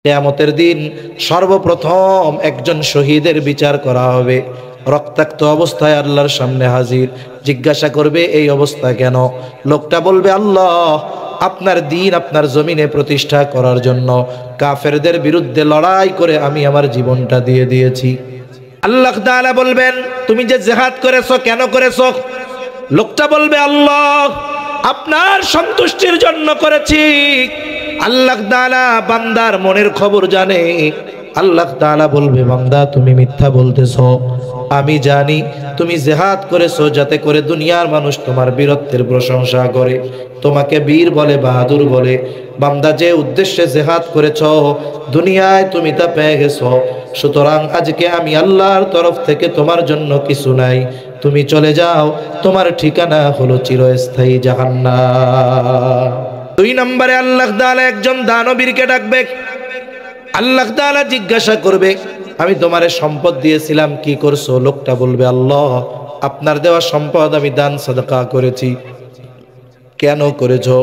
কিয়ামতের দিন সর্বপ্রথম একজন শহীদের বিচার করা হবে। রক্তাক্ত অবস্থায় আল্লাহর সামনে হাজির। জিজ্ঞাসা করবে এই অবস্থা কেন? লোকটা বলবে, আল্লাহ আপনার দ্বীন আপনার জমিনে প্রতিষ্ঠা করার জন্য কাফেরদের বিরুদ্ধে লড়াই করে আমি আমার জীবনটা দিয়ে দিয়েছি। আল্লাহ তাআলা বলবেন, তুমি যে জিহাদ করেছো কেন করেছো? লোকটা বলবে, আল্লাহ আপনার সন্তুষ্টির জন্য করেছি। আল্লাহ তাআলা বান্দার মনের খবর জানে। আল্লাহ তাআলা বলবে, বান্দা তুমি মিথ্যা বলতেছো। আমি জানি তুমি জিহাদ করেছো যাতে করে দুনিয়ার মানুষ তোমার বীরত্বের প্রশংসা করে, তোমাকে বীর বলে, বাহাদুর বলে। বান্দা যে উদ্দেশ্যে জিহাদ করেছো দুনিয়ায় তুমি তা পেয়ে গেছো। সুতরাং আজকে আমি আল্লাহর তরফ থেকে তোমার জন্য কিছু নাই, তুমি চলে যাও, তোমার ঠিকানা হলো চিরস্থায়ী জাহান্নাম। 2 নম্বরে আল্লাহ তাআলা একজন দানবীরকে ডাকবে। আল্লাহ তাআলা জিজ্ঞাসা করবে, আমি তোমারে সম্পদ দিয়েছিলাম কি করছো? লোকটা বলবে, আল্লাহ আপনার দেওয়া সম্পদ আমি দান সাদাকা করেছি। কেন করেছো?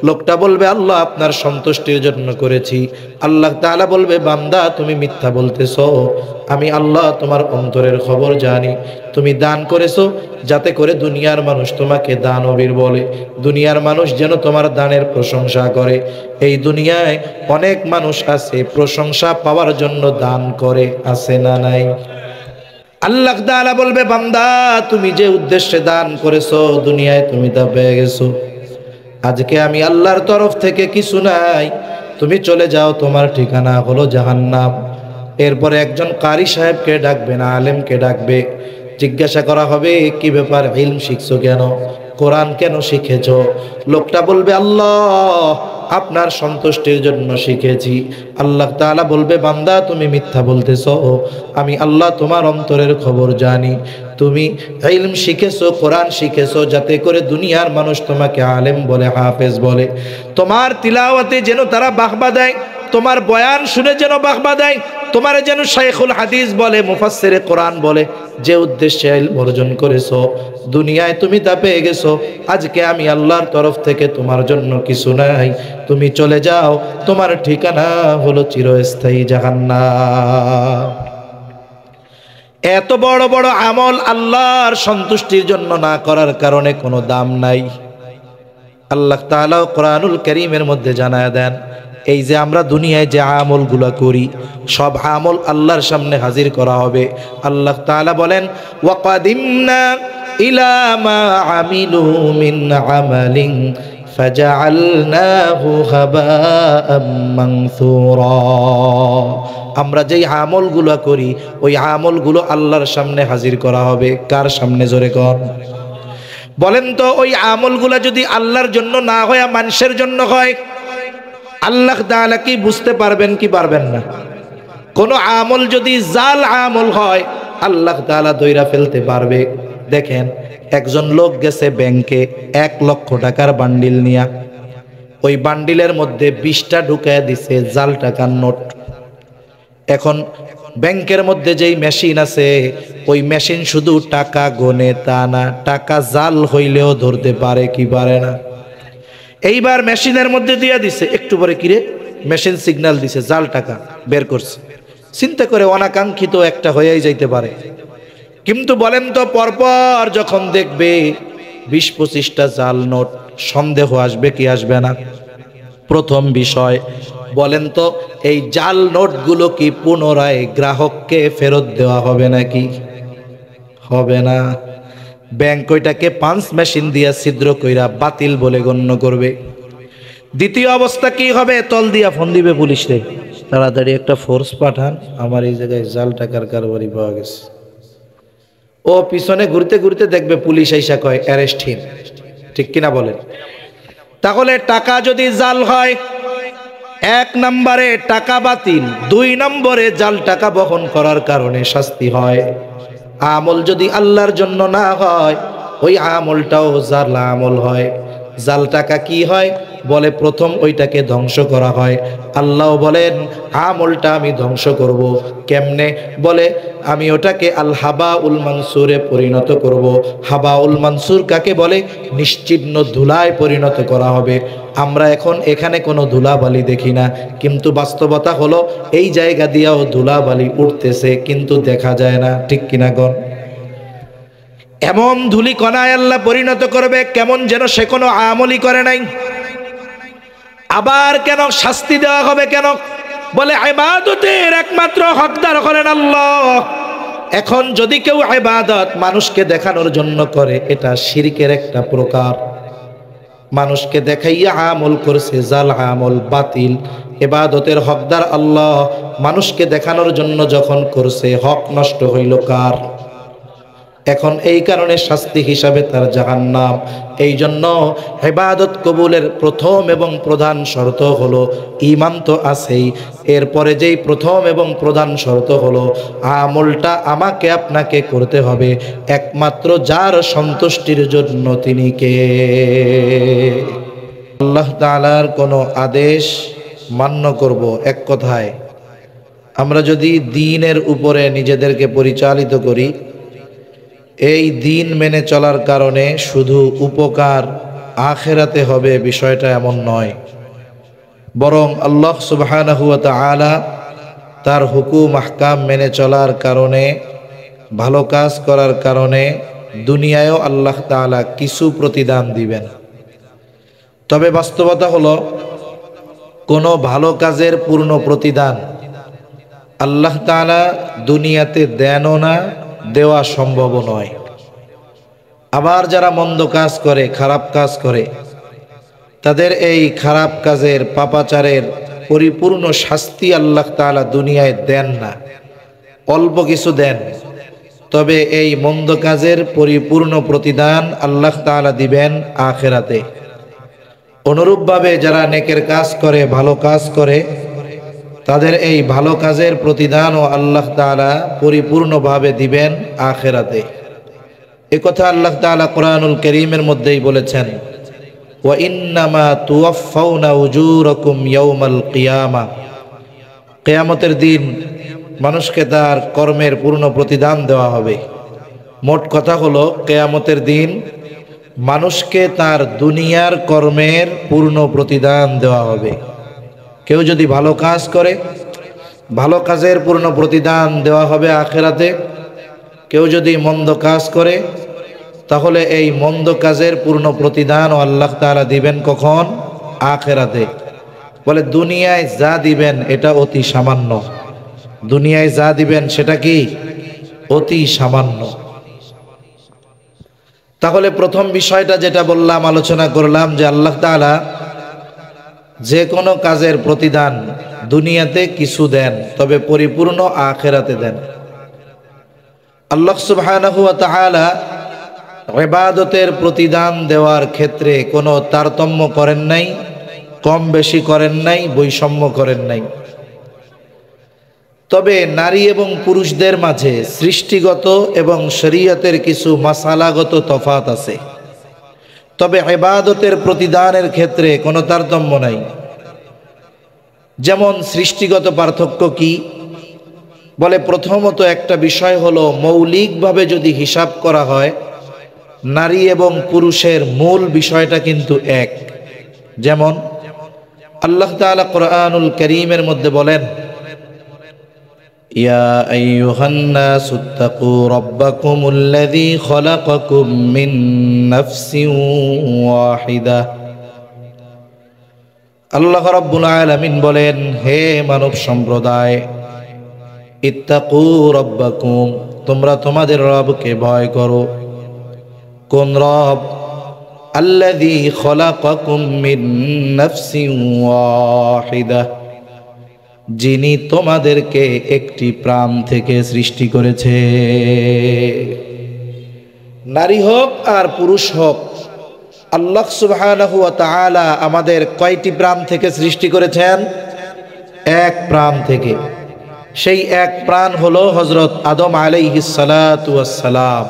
লোকটা বলবে, আল্লাহ আপনার সন্তুষ্টির জন্য করেছি। আল্লাহ তাআলা বলবে, বান্দা তুমি মিথ্যা বলতেছো। আমি আল্লাহ তোমার অন্তরের খবর জানি। তুমি দান করেছো যাতে করে দুনিয়ার মানুষ তোমাকে দানবীর বলে, দুনিয়ার মানুষ যেন তোমার দানের প্রশংসা করে। এই দুনিয়ায় অনেক মানুষ আছে প্রশংসা পাওয়ার জন্য দান করে, আছে না নাই? আল্লাহ তাআলা বলবে, বান্দা তুমি যে উদ্দেশ্যে দান করেছো দুনিয়ায় তুমি তা পেয়ে গেছো। আজকে আমি আল্লাহর তরফ থেকে কিছু নাই, তুমি চলে যাও, তোমার ঠিকানা হলো জাহান্নাম। এরপরে একজন কারি সাহেবকে ডাকবে, না আলেমকে ডাকবে। জিজ্ঞাসা করা হবে, কি ব্যাপার, ইলম শিখছো কেন? কোরআন কেন শিখেছো? লোকটা বলবে, আল্লাহ আপনার সন্তুষ্টির জন্য শিখেছি। আল্লাহ তাআলা বলবে, বান্দা তুমি মিথ্যা বলতেছো। আমি আল্লাহ তোমার অন্তরের খবর জানি। তুমি ইলম শিখেছো, কোরআন শিখেছো যাতে করে দুনিয়ার মানুষ তোমাকে আলেম বলে, হাফেজ বলে, তোমার তিলাওয়াতে যেন তারা বাহবা দেয়, তোমার বয়ান শুনে যেন বাহবা দেয়, তোমার যেন শাইখুল হাদিস বলে, মুফাসসিরে কোরআন বলে। যে উদ্দেশ্যে ইলম অর্জন করেছো দুনিয়ায় তুমি তা পেয়ে গেছো। আজকে আমি আল্লাহর তরফ থেকে তোমার জন্য কিছু নাই, তুমি চলে যাও, তোমার ঠিকানা হলো চিরস্থায়ী জাহান্নাম। এত বড় বড় আমল আল্লাহর সন্তুষ্টির জন্য না করার কারণে কোনো দাম নাই। আল্লাহ তাআলা কোরআনুল কারীমের মধ্যে জানায় দেন, এই যে আমরা দুনিয়ায় যে আমলগুলো করি সব আমল আল্লাহর সামনে হাজির করা হবে। আল্লাহ তাআলা বলেন, ওয়াকাদিমনা ইলা মা আমিলু মিন আমালিন ফাজআলনাহু হাবাআম মানসুরা। আমরা যেই আমলগুলো করি ওই আমলগুলো আল্লাহর সামনে হাজির করা হবে। কার সামনে? জোরে কর। বলেন তো, ওই আমলগুলো যদি আল্লাহর জন্য না হয়, মানুষের জন্য হয়, আল্লাহ তাআলা কি বুঝতে পারবেন কি পারবেন না? কোন আমল যদি জাল আমল হয় আল্লাহ তাআলা ধইরা ফেলতে পারবে। দেখেন, একজন লোক গেছে ব্যাংকে 1 লক্ষ টাকার বান্ডিল নিয়া, ওই বান্ডিলের মধ্যে 20টা ঢুকায় দিছে জাল টাকার নোট। এখন ব্যাংকের মধ্যে যেই মেশিন আছে ওই মেশিন শুধু টাকা গোনে তা না, টাকা জাল হইলেও ধরতে পারে কি পারে না? এইবার মেশিনের মধ্যে দিয়া দিছে, একটু পরে কিরে মেশিন সিগন্যাল দিছে, জাল টাকা বের করছে। চিন্তা করে অনাকাঙ্ক্ষিত একটা হয়েই যাইতে পারে। কিন্তু বলেন তো, পরপর যখন দেখবে 20-25টা জাল নোট, সন্দেহ আসবে কি আসবে না? প্রথম বিষয়, বলেন তো এই জাল নোটগুলো কি পুনরায় গ্রাহককে ফেরত দেওয়া হবে নাকি? হবে না। ব্যাংক ওইটাকে পাঞ্চ মেশিন দিয়া ছিদ্র কইরা বাতিল বলে গণ্য করবে। দ্বিতীয় অবস্থা কি হবে? তল দিয়া ফোন দিবে পুলিশে, তাড়াতাড়ি একটা ফোর্স পাঠান, আমার এই জায়গায় জাল টাকার কারবারি পাওয়া গেছে। ও পিছনে ঘুরতে ঘুরতে দেখবে পুলিশ আইসা কয় অ্যারেস্ট হিম। ঠিক কিনা বলেন? তাহলে টাকা যদি জাল হয়, 1 নম্বরে টাকা বাতিল, 2 নম্বরে জাল টাকা বহন করার কারণে শাস্তি হয়। আমল যদি আল্লাহর জন্য না হয় ওই আমলটাও জাল আমল হয়। জাল টাকা কি হয়? বলে প্রথম ওইটাকে ধ্বংস করা হয়। আল্লাহ বলেন আমলটা আমি ধ্বংস করব। কেমনে? বলে আমি ওটাকে আল হাবা উল মানসুরে পরিণত করব। হাবা উল মানসুর কাকে বলে? নিশ্চিহ্ন ধুলায় পরিণত করা হবে। আমরা এখন এখানে কোনো ধুলাবালি দেখি না, কিন্তু বাস্তবতা হলো এই জায়গা দিয়েও ধুলাবালি উঠতেছে, কিন্তু দেখা যায় না। ঠিক কিনা গণ? এমন ধুলি কণায় আল্লাহ পরিণত করবে কেমন যেন সে কোনো আমলই করে নাই। আবার কেন শাস্তি দেওয়া হবে? কেন? বলে ইবাদতের একমাত্র হকদার হলেন আল্লাহ। এখন যদি কেউ ইবাদত মানুষকে দেখানোর জন্য করে, এটা শিরকের একটা প্রকার। মানুষকে দেখাইয়া আমল করছে, জাল আমল, বাতিল। ইবাদতের হকদার আল্লাহ, মানুষকে দেখানোর জন্য যখন করছে, হক নষ্ট হইল কার? এখন এই কারণে শাস্তি হিসাবে তার জাহান্নাম। এই জন্য ইবাদত কবুলের প্রথম এবং প্রধান শর্ত হলো ঈমান তো আছেই, এরপরে যেই প্রথম এবং প্রধান শর্ত হলো আমলটা আমাকে আপনাকে করতে হবে একমাত্র যার সন্তুষ্টির জন্য, তিনি কে? আল্লাহ তাআলার কোনো আদেশ মান্য করব। এক কথায় আমরা যদি দ্বীনের উপরে নিজেদেরকে পরিচালিত করি, এই দ্বীন মেনে চলার কারণে শুধু উপকার আখিরাতে হবে, বিষয়টা এমন নয়। বরং আল্লাহ সুবহানাহু ওয়া তাআলা তার হুকুম আহকাম মেনে চলার কারণে, ভালো কাজ করার কারণে দুনিয়ায়ও আল্লাহ তাআলা কিছু প্রতিদান দিবেন। তবে বাস্তবতা হলো কোনো ভালো কাজের পূর্ণ প্রতিদান আল্লাহ তাআলা দুনিয়াতে দেনও না, দেওয়া সম্ভব নয়। আবার যারা মন্দ কাজ করে, খারাপ কাজ করে, তাদের এই খারাপ কাজের, পাপাচারের পরিপূর্ণ শাস্তি আল্লাহ তাআলা দুনিয়ায় দেন না, অল্প কিছু দেন। তবে এই মন্দ কাজের পরিপূর্ণ প্রতিদান আল্লাহ তাআলা দিবেন আখিরাতে। অনুরূপভাবে যারা নেকের কাজ করে, ভালো কাজ করে, তাদের এই ভালো কাজের প্রতিদানও আল্লাহ তাআলা পরিপূর্ণভাবে দিবেন আখিরাতে। এ কথা আল্লাহ তাআলা কোরআনুল কারীমের মধ্যেই বলেছেন, ওয়া ইন্নামা তুওয়াফাউনা উজুরাকুম ইয়াউমাল কিয়ামা। কিয়ামতের দিন মানুষকে তার কর্মের পূর্ণ প্রতিদান দেওয়া হবে। মোট কথা হলো কিয়ামতের দিন মানুষকে তার দুনিয়ার কর্মের পূর্ণ প্রতিদান দেওয়া হবে। কেউ যদি ভালো কাজ করে, ভালো কাজের পূর্ণ প্রতিদান দেওয়া হবে আখিরাতে। কেউ যদি মন্দ কাজ করে, তাহলে এই মন্দ কাজের পূর্ণ প্রতিদানও আল্লাহ তাআলা দিবেন কখন? আখিরাতে। বলে দুনিয়ায় যা দিবেন এটা অতি সামান্য। দুনিয়ায় যা দিবেন সেটা কি? অতি সামান্য। তাহলে প্রথম বিষয়টা যেটা বললাম, আলোচনা করলাম যে আল্লাহ তাআলা যে কোনো কাজের প্রতিদান দুনিয়াতে কিছু দেন, তবে পরিপূর্ণ আখিরাতে দেন। আল্লাহ সুবহানাহু ওয়া তাআলা ইবাদতের প্রতিদান দেওয়ার ক্ষেত্রে কোনো তারতম্য করেন নাই, কম বেশি করেন নাই, বৈষম্য করেন নাই। তবে নারী এবং পুরুষদের মাঝে সৃষ্টিগত এবং শরীয়তের কিছু মাসালাগত তফাত আছে। তবে ইবাদতের প্রতিদানের ক্ষেত্রে কোনো তারতম্য নাই। যেমন সৃষ্টিগত পার্থক্য কি? বলে প্রথমত একটা বিষয় হলো, মৌলিকভাবে যদি হিসাব করা হয়, নারী এবং পুরুষের মূল বিষয়টা কিন্তু এক। যেমন আল্লাহ তাআলা কোরআনুল কারীমের মধ্যে বলেন, ইয়া আইয়ুহান নাসুত্তাকু রাব্বাকুমুল্লাযী খালাকাকুম মিন নাফসিন ওয়াহিদা। আল্লাহ রাব্বুল আলামিন বলেন, হে মানব সম্প্রদায়, ইত্তাকু রাব্বাকুম, তোমরা তোমাদের রবকে ভয় করো। কোন রব? আল্লাযী খালাকাকুম মিন নাফসিন ওয়াহিদা, যিনি তোমাদেরকে একটি প্রাণ থেকে সৃষ্টি করেছে। নারী হোক আর পুরুষ হোক, আল্লাহ সুবহানাহু ওয়া তাআলা আমাদের কয়টি প্রাণ থেকে সৃষ্টি করেছেন? এক প্রাণ থেকে। সেই এক প্রাণ হলো হযরত আদম আলাইহিস সালাতু ওয়াস সালাম।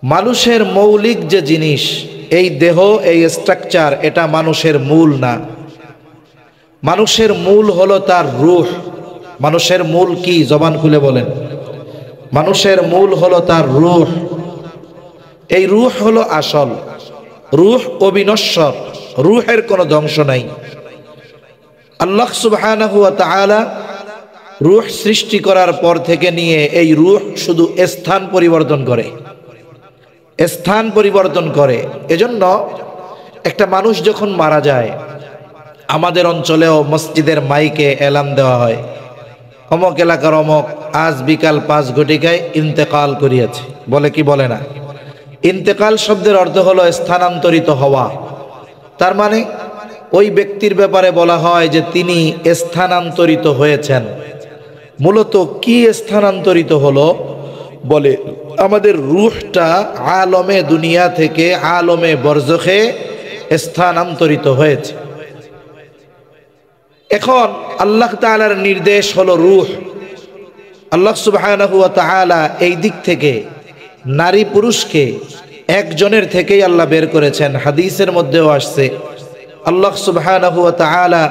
মানুষের মৌলিক যে জিনিস, এই দেহ, এই স্ট্রাকচার, এটা মানুষের মূল না। মানুষের মূল হলো তার রূহ। মানুষের মূল কি? জবান খুলে বলেন। মানুষের মূল হলো তার রূহ। এই রূহ হলো আসল। রূহ অবিনশ্বর, রূহের কোনো ধ্বংস নাই। আল্লাহ সুবহানাহু ওয়া তাআলা রূহ সৃষ্টি করার পর থেকে নিয়ে এই রূহ শুধু স্থান পরিবর্তন করে, স্থান পরিবর্তন করে। এজন্য একটা মানুষ যখন মারা যায়, আমাদের অঞ্চলেও মসজিদের মাইকে এলান দেওয়া হয়, অমক এলাকার অমক আজ বিকাল 5 ঘটিকায় ইন্তেকাল করিয়াছে, বলে কি বলে না? ইন্তেকাল শব্দের অর্থ হলো স্থানান্তরিত হওয়া। তার মানে ওই ব্যক্তির ব্যাপারে বলা হয় যে তিনি স্থানান্তরিত হয়েছেন। মূলত কি স্থানান্তরিত হলো? বলে আমাদের রূহটা আলমে দুনিয়া থেকে আলমে বরজখে স্থানান্তরিত হয়েছে। এখন আল্লাহ তাআলার নির্দেশ হলো রূহ। আল্লাহ সুবহানাহু ওয়া তাআলা এই দিক থেকে নারী পুরুষকে একজনের থেকেই আল্লাহ বের করেছেন। হাদিসের মধ্যেও আসছে, আল্লাহ সুবহানাহু ওয়া তাআলা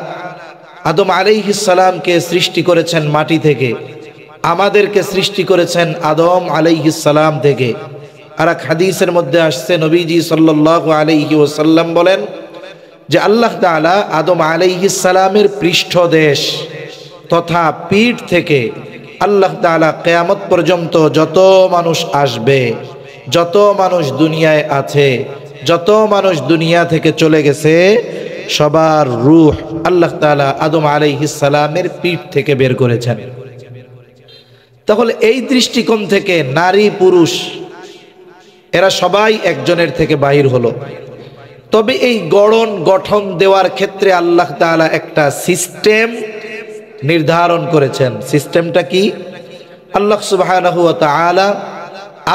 আদম আলাইহিস সালামকে সৃষ্টি করেছেন মাটি থেকে, আমাদেরকে সৃষ্টি করেছেন আদম আলাইহিস সালাম থেকে। আর এক হাদিসের মধ্যে আসছে, নবীজি সাল্লাল্লাহু আলাইহি ওয়াসাল্লাম বলেন যে আল্লাহ তাআলা আদম আলাইহিস সালামের পৃষ্ঠদেশ তথা পিঠ থেকে আল্লাহ তাআলা কিয়ামত পর্যন্ত যত মানুষ আসবে, যত মানুষ দুনিয়ায় আছে, যত মানুষ দুনিয়া থেকে চলে গেছে, সবার রূহ আল্লাহ তাআলা আদম আলাইহিস সালামের পিঠ থেকে বের করেছেন। তাহলে এই দৃষ্টিকোণ থেকে নারী পুরুষ এরা সবাই একজনের থেকে বাহির হলো। তবে এই গঠন দেওয়ার ক্ষেত্রে আল্লাহ তাআলা একটা সিস্টেম নির্ধারণ করেছেন। সিস্টেমটা কি? আল্লাহ সুবহানাহু ওয়া তাআলা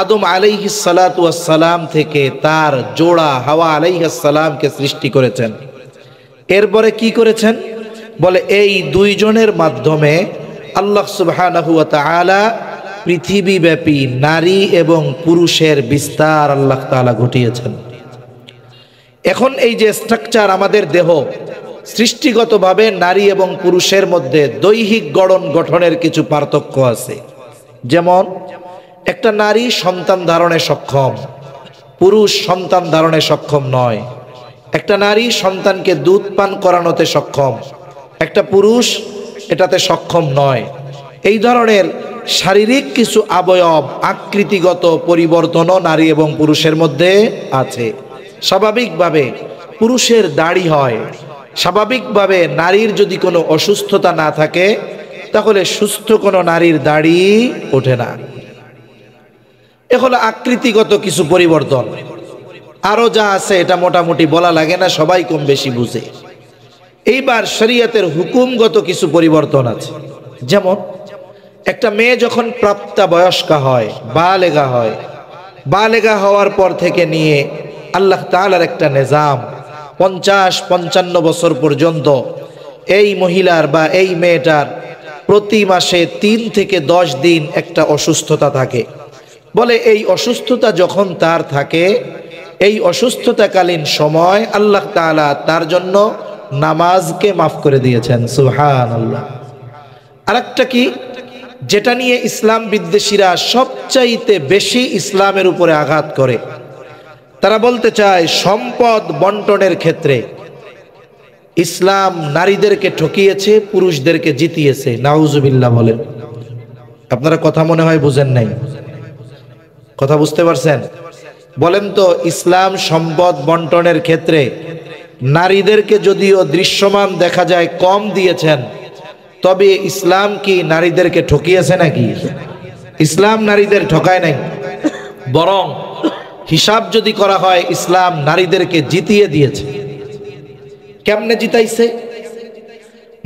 আদম আলাইহিস সালাতু ওয়াস সালাম থেকে তার জোড়া হাওয়া আলাইহিস সালামকে সৃষ্টি করেছেন। এরপরে কি করেছেন? বলে এই দুইজনের মাধ্যমে আল্লাহ সুবহানাহু ওয়া তাআলা পৃথিবীব্যাপী নারী এবং পুরুষের বিস্তার আল্লাহ তাআলা ঘটিয়েছেন। এখন এই যে স্ট্রাকচার আমাদের দেহ, সৃষ্টিগতভাবে নারী এবং পুরুষের মধ্যে দৈহিক গঠনের কিছু পার্থক্য আছে। যেমন একটা নারী সন্তান ধারণে সক্ষম, পুরুষ সন্তান ধারণে সক্ষম নয়। একটা নারী সন্তানকে দুধ পান করানোতে সক্ষম, একটা পুরুষ এটাতে সক্ষম নয়। এই ধরনের শারীরিক কিছু অবয়ব আকৃতিগত পরিবর্তনও নারী এবং পুরুষের মধ্যে আছে। স্বাভাবিকভাবে পুরুষের দাড়ি হয়, স্বাভাবিকভাবে নারীর যদি কোনো অসুস্থতা না থাকে তাহলে সুস্থ কোনো নারীর দাড়ি ওঠে না। এ হলো আকৃতিগত কিছু পরিবর্তন। আরো যা আছে এটা মোটামুটি বলা লাগে না, সবাই কম বেশি বুঝে। এইবার শরীয়তের হুকুমগত কিছু পরিবর্তন আছে। যেমন একটা মেয়ে যখন প্রাপ্তবয়স্কা হয়, বালেগা হয়, বালেগা হওয়ার পর থেকে নিয়ে আল্লাহ তাআলার একটা নিজাম, 50-55 বছর পর্যন্ত এই মহিলার বা এই মেয়েটার প্রতি মাসে 3 থেকে 10 দিন একটা অসুস্থতা থাকে। বলে এই অসুস্থতা যখন তার থাকে, এই অসুস্থতাকালীন সময় আল্লাহ তাআলা তার জন্য নামাজকে মাফ করে দিয়েছেন। সুবহানাল্লাহ। আরেকটা কি, যেটা নিয়ে ইসলাম বিদ্বেষীরা সবচাইতে বেশি ইসলামের উপরে আঘাত করে, তারা বলতে চায় সম্পদ বন্টনের ক্ষেত্রে ইসলাম নারীদেরকে ঠকিয়েছে, পুরুষদেরকে জিতিয়েছে। নাউজুবিল্লাহ বলেন। আপনারা কথা মনে হয় বুঝেন নাই, কথা বুঝতে পারছেন? বলেন তো, ইসলাম সম্পদ বন্টনের ক্ষেত্রে নারীদেরকে যদিও দৃশ্যমান দেখা যায় কম দিয়েছেন, তবে ইসলাম কি নারীদেরকে ঠকিয়েছে নাকি? ইসলাম নারীদের ঠকায় নাই, বরং হিসাব যদি করা হয় ইসলাম নারীদেরকে জিতিয়ে দিয়েছে। কেমনে জিতাইছে?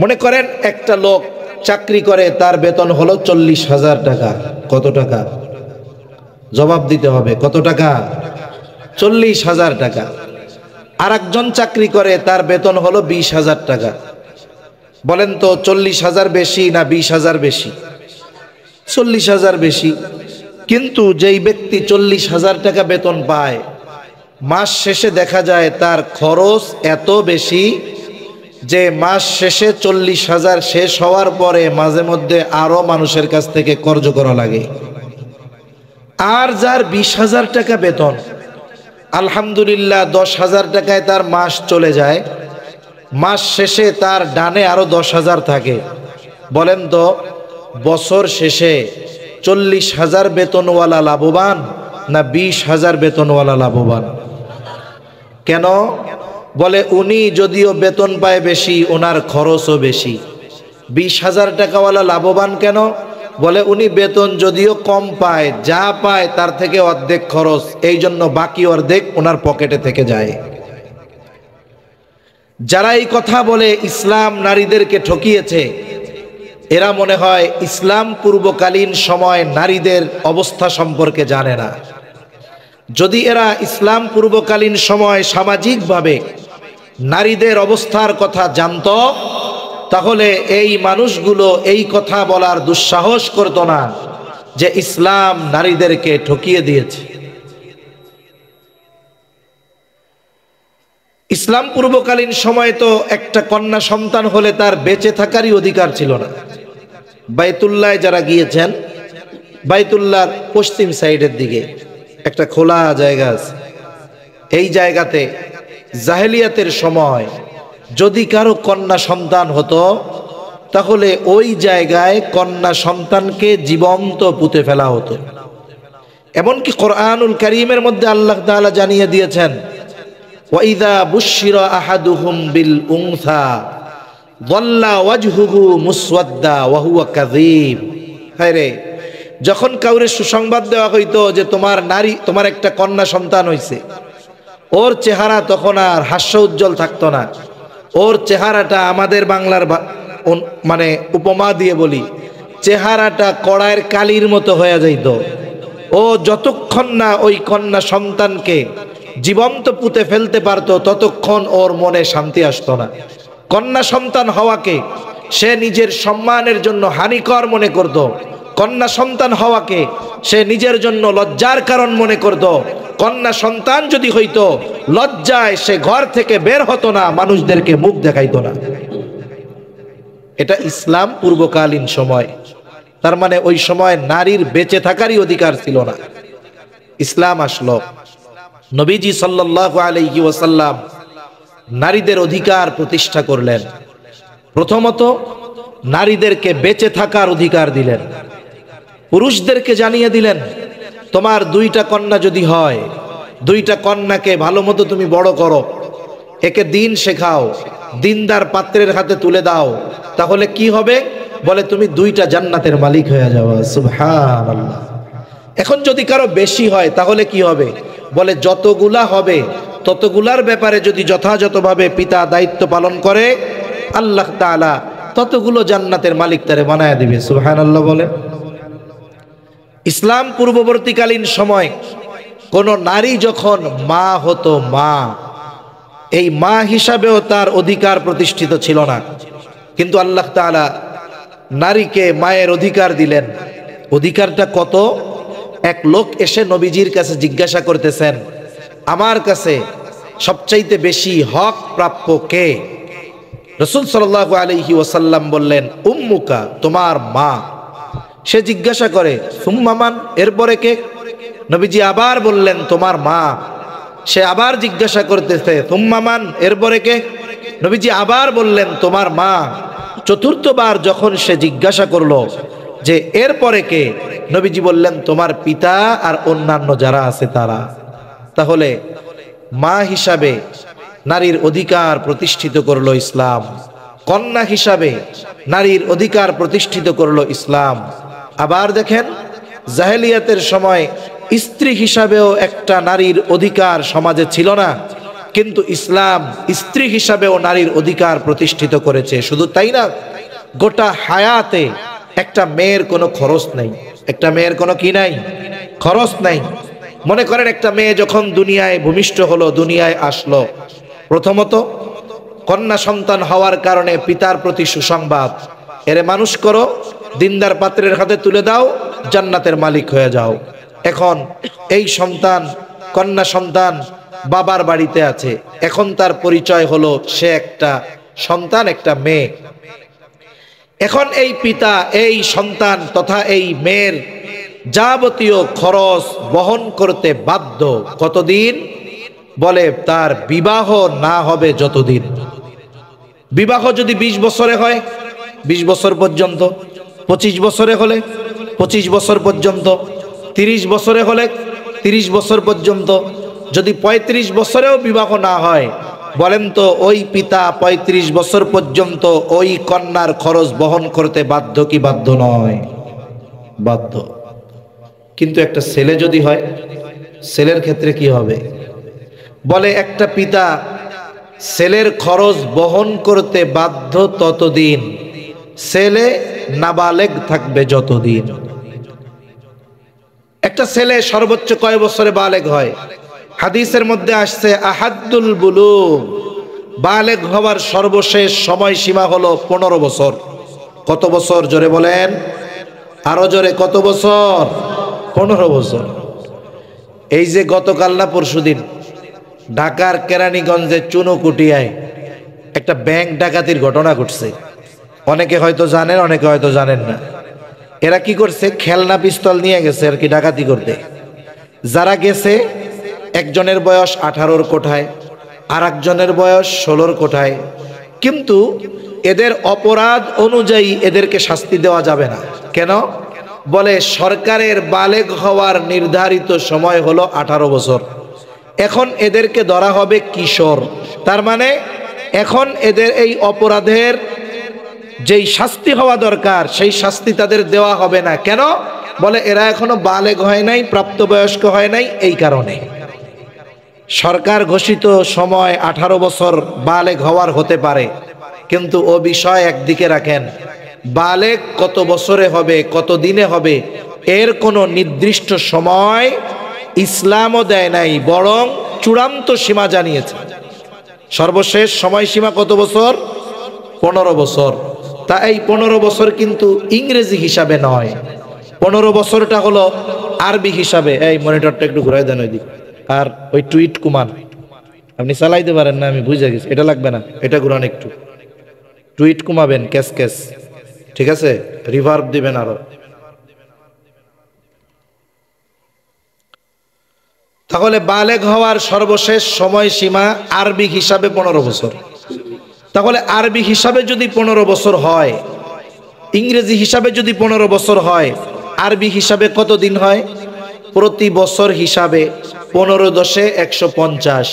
মনে করেন একটা লোক চাকরি করে, তার বেতন হলো 40,000 টাকা। কত টাকা? জবাব দিতে হবে। কত টাকা? 40,000 টাকা। আর একজন চাকরি করে, তার বেতন হলো 20,000 টাকা। বলেন তো 40,000 বেশি না 20,000 বেশি? 40,000 বেশি। কিন্তু যেই ব্যক্তি 40,000 টাকা বেতন পায়, মাস শেষে দেখা যায় তার খরচ এত বেশি যে মাস শেষে 40,000 শেষ হওয়ার পরে মাঝে মধ্যে আরো মানুষের কাছ থেকে কর্জ করা লাগে। আর যার 20,000 টাকা বেতন, আলহামদুলিল্লাহ 10,000 টাকায় তার মাস চলে যায়, মাস শেষে তার ডানে আরো 10,000 থাকে। বলেন তো বছর শেষে 40,000 বেতনওয়ালা লাভবান না 20,000 বেতনওয়ালা লাভবান? কেন? বলে উনি যদিও বেতন পায় বেশি, ওনার খরচও বেশি। 20,000 টাকাওয়ালা লাভবান কেন? বলে উনি বেতন যদিও কম পায়, যা পায় তার থেকে অর্ধেক খরচ, এই জন্য বাকি অর্ধেক ওনার পকেটে থেকে যায়। যারা এই কথা বলে ইসলাম নারীদেরকে ঠকিয়েছে, এরা মনে হয় ইসলাম পূর্বকালীন সময় নারীদের অবস্থা সম্পর্কে জানে না। যদি এরা ইসলাম পূর্বকালীন সময় সামাজিকভাবে নারীদের অবস্থার কথা জানত, তাহলে এই মানুষগুলো এই কথা বলার দুঃসাহস করত না যে ইসলাম নারীদেরকে ঠকিয়ে দিয়েছে। ইসলাম পূর্বকালীন সময় তো একটা কন্যা সন্তান হলে তার বেঁচে থাকারই অধিকার ছিল না। বাইতুল্লাহ যারা গিয়েছেন, বাইতুল্লাহর পশ্চিম সাইডের দিকে একটা খোলা জায়গা আছে। এই জায়গাতে জাহেলিয়াতের সময় যদি কারো কন্যা সন্তান হতো, তাহলে ওই জায়গায় কন্যা সন্তানকে জীবন্ত পুঁতে ফেলা হতো। এমনকি কোরআনুল কারীমের মধ্যে আল্লাহ তাআলা জানিয়ে দিয়েছেন, ওয়াইদা বুশিরা আহাদুহুম বিল উনসা যাল্লা ওয়াজহুহু মুসওয়াদ্দা ওয়া হুয়া কাযীব। হায়রে, যখন কাউরে সুসংবাদ দেওয়া হইতো যে তোমার একটা কন্যা সন্তান হইছে, ওর চেহারা তখন আর হাস্য উজ্জ্বল থাকতো না। ওর চেহারাটা আমাদের বাংলার মানে উপমা দিয়ে বলি, চেহারাটা কড়াইয়ের কালির মতো হয়ে যাইত। ও যতক্ষণ না ওই কন্যা সন্তানকে জীবন্ত পুঁতে ফেলতে পারতো, ততক্ষণ ওর মনে শান্তি আসতো না। কন্যা সন্তান হওয়াকে সে নিজের সম্মানের জন্য হানিকর মনে করত। কন্যা সন্তান হওয়াকে সে নিজের জন্য লজ্জার কারণ মনে করত। কন্যা সন্তান যদি হইতো, লজ্জায় সে ঘর থেকে বের হতো না, মানুষদেরকে মুখ দেখাইতো না। এটা ইসলাম পূর্বকালীন সময়। তার মানে ওই সময় নারীর বেঁচে থাকারই অধিকার ছিল না। ইসলাম আসলো, নবীজি সাল্লাল্লাহু আলাইহি ওয়াসাল্লাম নারীদের অধিকার প্রতিষ্ঠা করলেন। প্রথমত নারীদেরকে বেঁচে থাকার অধিকার দিলেন। পুরুষদেরকে জানিয়ে দিলেন, তোমার 2টা কন্যা যদি হয়, 2টা কন্যাকে ভালো মতো তুমি বড় করো, একে দিন শেখাও, দিনদার পাত্রের হাতে তুলে দাও, তাহলে কি হবে? বলে তুমি 2টা জান্নাতের মালিক হয়ে যাবে। সুবহানাল্লাহ। এখন যদি কারো বেশি হয় তাহলে কি হবে? বলে যতগুলা হবে ততগুলার ব্যাপারে যদি যথাযথভাবে পিতা দায়িত্ব পালন করে, আল্লাহ তাআলা ততগুলো জান্নাতের মালিক তারে বানায় দিবে। সুবহানাল্লাহ বলে। ইসলাম পূর্ববর্তীকালীন সময় কোন নারী যখন মা হতো, এই মা হিসাবেও তার অধিকার প্রতিষ্ঠিত ছিল না। কিন্তু আল্লাহ তাআলা নারীকে মায়ের অধিকার দিলেন। অধিকারটা কত? এক লোক এসে নবীজির কাছে জিজ্ঞাসা করতেছেন, আমার কাছে সবচাইতে বেশি হক প্রাপ্য কে? রাসূল সাল্লাল্লাহু আলাইহি ওয়াসাল্লাম বললেন, উম্মুকা, তোমার মা। সে জিজ্ঞাসা করে, সুম্মা মান, এরপরে কে? নবীজি আবার বললেন, তোমার মা। সে আবার জিজ্ঞাসা করতেছে, সুম্মা মান, এরপরে কে? নবীজি আবার বললেন, তোমার মা। চতুর্থবার যখন সে জিজ্ঞাসা করলো যে এরপরে কে, নবীজি বললেন, তোমার পিতা আর অন্যান্য যারা আছে তারা। তাহলে মা হিসাবে নারীর অধিকার প্রতিষ্ঠিত করলো ইসলাম। কন্যা হিসাবে নারীর অধিকার প্রতিষ্ঠিত করলো ইসলাম। আবার দেখেন, জাহেলিয়াতের সময় স্ত্রী হিসাবেও একটা নারীর অধিকার সমাজে ছিল না, কিন্তু ইসলাম স্ত্রী হিসাবেও নারীর অধিকার প্রতিষ্ঠিত করেছে। শুধু তাই না, গোটা হায়াতে একটা মেয়ের কোনো খরচ নাই। একটা মেয়ের কোনো কি নাই? খরচ নাই। মনে করেন একটা মেয়ে যখন দুনিয়ায় ভূমিষ্ঠ হলো, দুনিয়ায় আসলো, প্রথমত কন্যা সন্তান হওয়ার কারণে পিতার প্রতি সুসংবাদ, এরে মানুষ করো, দিনদার পাত্রের হাতে তুলে দাও, জান্নাতের মালিক হয়ে যাও। এখন এই সন্তান, কন্যা সন্তান বাবার বাড়িতে আছে, এখন তার পরিচয় হলো সে একটা সন্তান, একটা মেয়ে। এখন এই পিতা এই সন্তান তথা এই মেয়ের যাবতীয় খরচ বহন করতে বাধ্য। কতদিন? বলে তার বিবাহ না হবে যতদিন। বিবাহ যদি 20 বছরে হয় 20 বছর পর্যন্ত, 25 বছরে হলে 25 বছর পর্যন্ত, 30 বছরে হলে 30 বছর পর্যন্ত, যদি 35 বছরেও বিবাহ না হয়, বলেন তো ওই পিতা 35 বছর পর্যন্ত ওই কন্যার খরচ বহন করতে বাধ্য কি বাধ্য নয়? বাধ্য। কিন্তু একটা ছেলে যদি হয়, ছেলের ক্ষেত্রে কি হবে? বলে একটা পিতা ছেলের খরচ বহন করতে বাধ্য ততদিন, ছেলে নাবালেগ থাকবে যতদিন। একটা ছেলে সর্বোচ্চ কয় বছরে বালেগ হয়? হাদিসের মধ্যে আসছে আহাদ্দুল বুলুগ, বালেগ হওয়ার সর্বশেষ সময়সীমা হলো 15 বছর। কত বছর? জোরে বলেন, আরো জোরে, কত বছর? 15 বছর। এই যে গতকাল না পরশুদিন ঢাকার কেরানীগঞ্জে চুনুকুটিয়ায় একটা ব্যাংক ডাকাতির ঘটনা ঘটছে। অনেকে হয়তো জানেন, অনেকে হয়তো জানেন না। এরা কি করছে? খেলনা পিস্তল নিয়ে গেছে আর কি ডাকাতি করতে। যারা গেছে একজনের বয়স 18-র কোঠায়, আর একজনের বয়স 16-র কোঠায়। কিন্তু এদের অপরাধ অনুযায়ী এদেরকে শাস্তি দেওয়া যাবে না। কেন? বলে সরকারের বালেগ হওয়ার নির্ধারিত সময় হলো 18 বছর। এখন এদেরকে ধরা হবে কিশোর। তার মানে এখন এদের এই অপরাধের যেই শাস্তি হওয়া দরকার সেই শাস্তি তাদের দেওয়া হবে না। কেন? বলে এরা এখনো বালেগ হয় নাই, প্রাপ্তবয়স্ক হয় নাই। এই কারণে সরকার ঘোষিত সময় 18 বছর বালেগ হওয়ার হতে পারে, কিন্তু ও বিষয় একদিকে রাখেন। বালেগ কত বছরে হবে, কত দিনে হবে, এর কোনো নির্দিষ্ট সময় ইসলামও দেয় নাই, বরং চূড়ান্ত সীমা জানিয়েছে। সর্বশেষ সময়সীমা কত বছর? 15 বছর। তা এই 15 বছর কিন্তু ইংরেজি হিসাবে নয়, 15 বছরটা হলো আরবি হিসাবে। এই মনিটরটা একটু ঘুরাই দেন ওই দিক, আর ওই টুইট কুমান আপনি চালাইতে পারেন না, আমি বুঝে গেছি। এটা লাগবে না, এটা ঘুরান একটু, টুইট কমাবেন, ক্যাশ ক্যাশ, ঠিক আছে? রিভার্ব দিবেন আরো। তাহলে বালেগ হওয়ার সর্বশেষ সময়সীমা আরবি হিসাবে 15 বছর। তাহলে আরবি হিসাবে যদি 15 বছর হয়, ইংরেজি হিসাবে যদি 15 বছর হয়, আরবি হিসাবে কত দিন হয়? প্রতি বছর হিসাবে 15 10 150,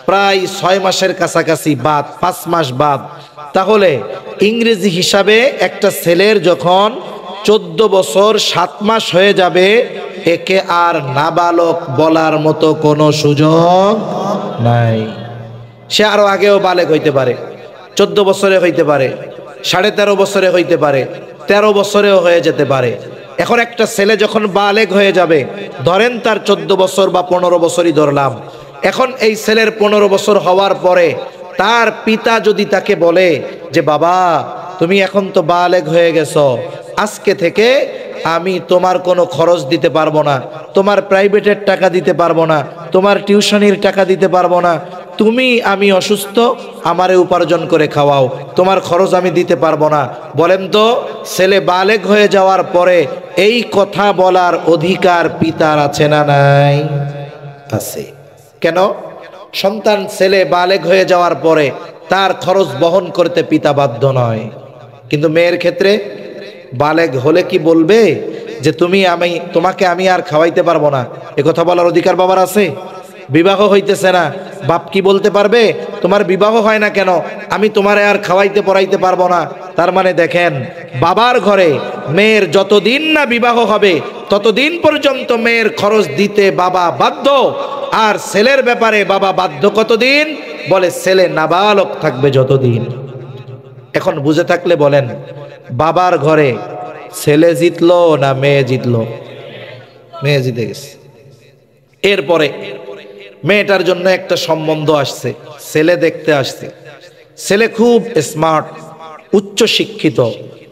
প্রায় 6 মাসের কাছাকাছি বাদ, 5 মাস বাদ। তাহলে ইংরেজি হিসাবে একটা ছেলের যখন 14 বছর 7 মাস হয়ে যাবে, একে আর নাবালক বলার মতো কোনো সুযোগ নাই। সে আরো আগেও বালেগ হইতে পারে, 14 বছরে হইতে পারে, 13.5 বছরে হইতে পারে, 13 বছরেও হয়ে যেতে পারে। এখন একটা ছেলে যখন বালেগ হয়ে যাবে, ধরেন তার 14 বছর বা 15 বছরই ধরলাম। এখন এই ছেলের 15 বছর হওয়ার পরে তার পিতা যদি তাকে বলে যে বাবা তুমি এখন তো বালেগ হয়ে গেছো, আজকে থেকে আমি তোমার কোনো খরচ দিতে পারবো না, তোমার প্রাইভেটের টাকা দিতে পারবো না, তোমার টিউশনির টাকা দিতে পারবো না, তুমি, আমি অসুস্থ, আমারে উপার্জন করে খাওয়াও, তোমার খরচ আমি দিতে পারবো না। বলেন তো ছেলে বালেগ হয়ে যাওয়ার পরে এই কথা বলার অধিকার পিতার আছে না নাই? আছে। কেন? সন্তান ছেলে বালেগ হয়ে যাওয়ার পরে তার খরচ বহন করতে পিতা বাধ্য নয়। কিন্তু মেয়ের ক্ষেত্রে বালেগ হলে কি বলবে যে তুমি, আমি তোমাকে আমি আর খাওয়াইতে পারবো না? এ কথা বলার অধিকার বাবার আছে? বিবাহ হইতেছে না, বাপ কি বলতে পারবে? তোমার বিবাহ হয় না কেন? আমি তোমারে আর খাওয়াইতে পড়াইতে পারবো না। তার মানে দেখেন, বাবার ঘরে মেয়ের যতদিন না বিবাহ হবে ততদিন পর্যন্ত মেয়ের খরচ দিতে বাবা বাধ্য। আর ছেলের ব্যাপারে বাবা বাধ্য কতদিন? বলে ছেলে নাবালক থাকবে যতদিন। এখন বুঝে থাকলে বলেন, বাবার ঘরে ছেলে জিতলো না মেয়ে জিতলো? মেয়ে জিতে গেছে। এরপরে মেয়েটার জন্য একটা সম্বন্ধ আসছে, ছেলে দেখতে আসছে। ছেলে খুব স্মার্ট, উচ্চ শিক্ষিত,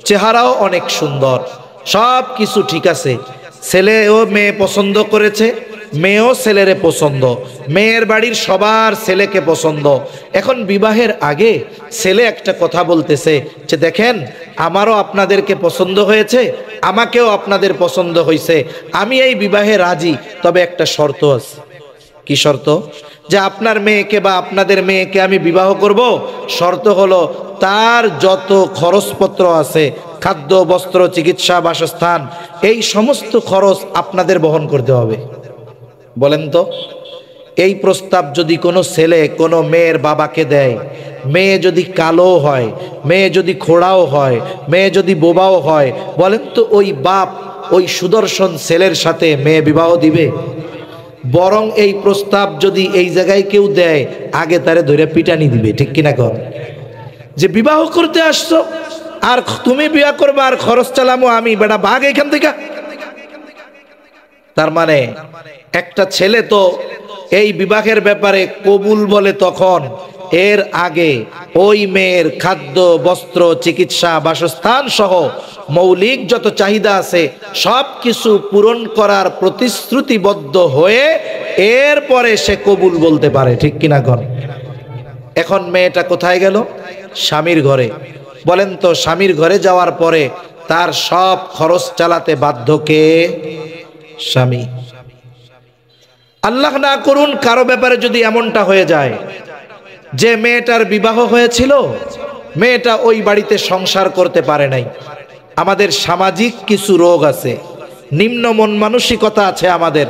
চেহারাও অনেক সুন্দর, সব কিছু ঠিক আছে। ছেলে ও মেয়ে পছন্দ করেছে, মেয়েও ছেলেরে পছন্দ, মেয়ের বাড়ির সবার ছেলেকে পছন্দ। এখন বিবাহের আগে ছেলে একটা কথা বলতেছে যে দেখেন আমারও আপনাদেরকে পছন্দ হয়েছে, আমাকেও আপনাদের পছন্দ হয়েছে, আমি এই বিবাহে রাজি, তবে একটা শর্ত আছে। কি শর্ত? যে আপনার মেয়েকে বা আপনাদের মেয়েকে আমি বিবাহ করব, শর্ত হলো তার যত খরচপত্র আছে, খাদ্য, বস্ত্র, চিকিৎসা, বাসস্থান, এই সমস্ত খরচ আপনাদের বহন করতে হবে। বলেন তো, এই প্রস্তাব যদি কোনো ছেলে কোনো মেয়ের বাবাকে দেয়, মেয়ে যদি কালো হয়, মেয়ে যদি খোড়াও হয়, মেয়ে যদি বোবাও হয়, বলেন তো ওই বাপ ওই সুদর্শন ছেলের সাথে মেয়ে বিবাহ দিবে? বরং এই প্রস্তাব যদি এই জায়গায় কেউ দেয়, আগে তারে ধরে পিটানি দিবে। ঠিক কিনা কর? যে বিবাহ করতে আসছো আর তুমি বিবাহ করবে আর খরচ চালামো আমি, বেটা ভাগ এখান থেকে। তার মানে একটা ছেলে তো এই বিবাহের ব্যাপারে কবুল বলে তখন, এর আগে ওই মেয়ের খাদ্য, বস্ত্র, চিকিৎসা, বাসস্থান সহ মৌলিক যত চাহিদা আছে সব কিছু পূরণ করার প্রতিশ্রুতিবদ্ধ হয়ে এরপরে সে কবুল বলতে পারে। ঠিক কিনা কর? এখন মেয়েটা কোথায় গেল? স্বামীর ঘরে। বলেন তো স্বামীর ঘরে যাওয়ার পরে তার সব খরচ চালাতে বাধ্য কে? স্বামী। আল্লাহ না করুন কারো ব্যাপারে যদি এমনটা হয়ে যায় যে মেয়েটার বিবাহ হয়েছিল, মেয়েটা ওই বাড়িতে সংসার করতে পারে নাই। আমাদের সামাজিক কিছু রোগ আছে, নিম্ন মন মানসিকতা আছে আমাদের।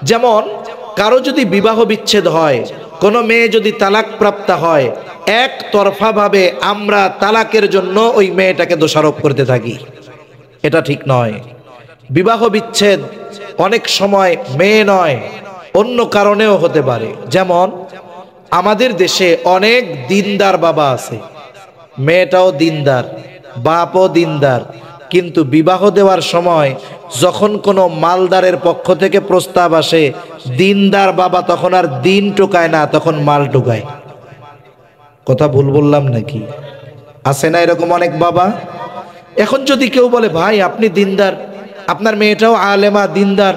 যেমন কারো যদি বিবাহ বিচ্ছেদ হয়, কোনো মেয়ে যদি তালাক প্রাপ্ত হয়, একতরফা ভাবে আমরা তালাকের জন্য ওই মেয়েটাকে দোষারোপ করতে থাকি। এটা ঠিক নয়। বিবাহ বিচ্ছেদ অনেক সময় মেয়ে নয়, অন্য কারণেও হতে পারে। যেমন আমাদের দেশে অনেক দিনদার বাবা আছে, মেয়েটাও দিনদার, বাপও দিনদার, কিন্তু বিবাহ দেওয়ার সময় যখন কোনো মালদারের পক্ষ থেকে প্রস্তাব আসে, দিনদার বাবা তখন আর দিন টোকায় না, তখন মাল টোকায়। কথা ভুল বললাম নাকি? আছে না এরকম অনেক বাবা? এখন যদি কেউ বলে ভাই আপনি দিনদার, আপনার মেয়েটাও আলেমা দিনদার,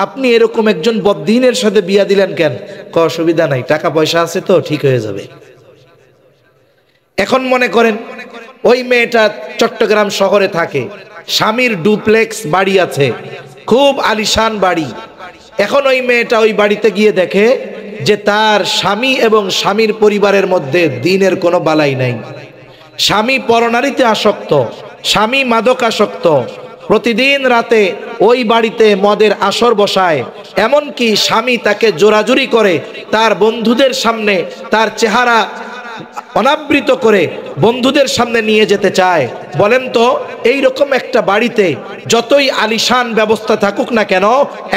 আপনি এরকম একজন বদ্দিনের সাথে বিয়া দিলেন কেন? অসুবিধা নাই, টাকা পয়সা আছে তো ঠিক হয়ে যাবে। এখন মনে করেন ওই মেয়েটা চট্টগ্রাম শহরে থাকে, স্বামীর ডুপ্লেক্স বাড়ি আছে, খুব আলিশান বাড়ি। এখন ওই মেয়েটা ওই বাড়িতে গিয়ে দেখে যে তার স্বামী এবং স্বামীর পরিবারের মধ্যে দিনের কোনো বালাই নাই। স্বামী পরনারীতে আসক্ত, স্বামী মাদকাসক্ত, প্রতিদিন রাতে ওই বাড়িতে মদের আসর বসায়, এমনকি স্বামী তাকে জোরাজুরি করে, তার বন্ধুদের সামনে তার চেহারা অনাবৃত করে বন্ধুদের সামনে নিয়ে যেতে চায়। বলেন তো এই রকম একটা বাড়িতে যতই আলিশান ব্যবস্থা থাকুক না কেন,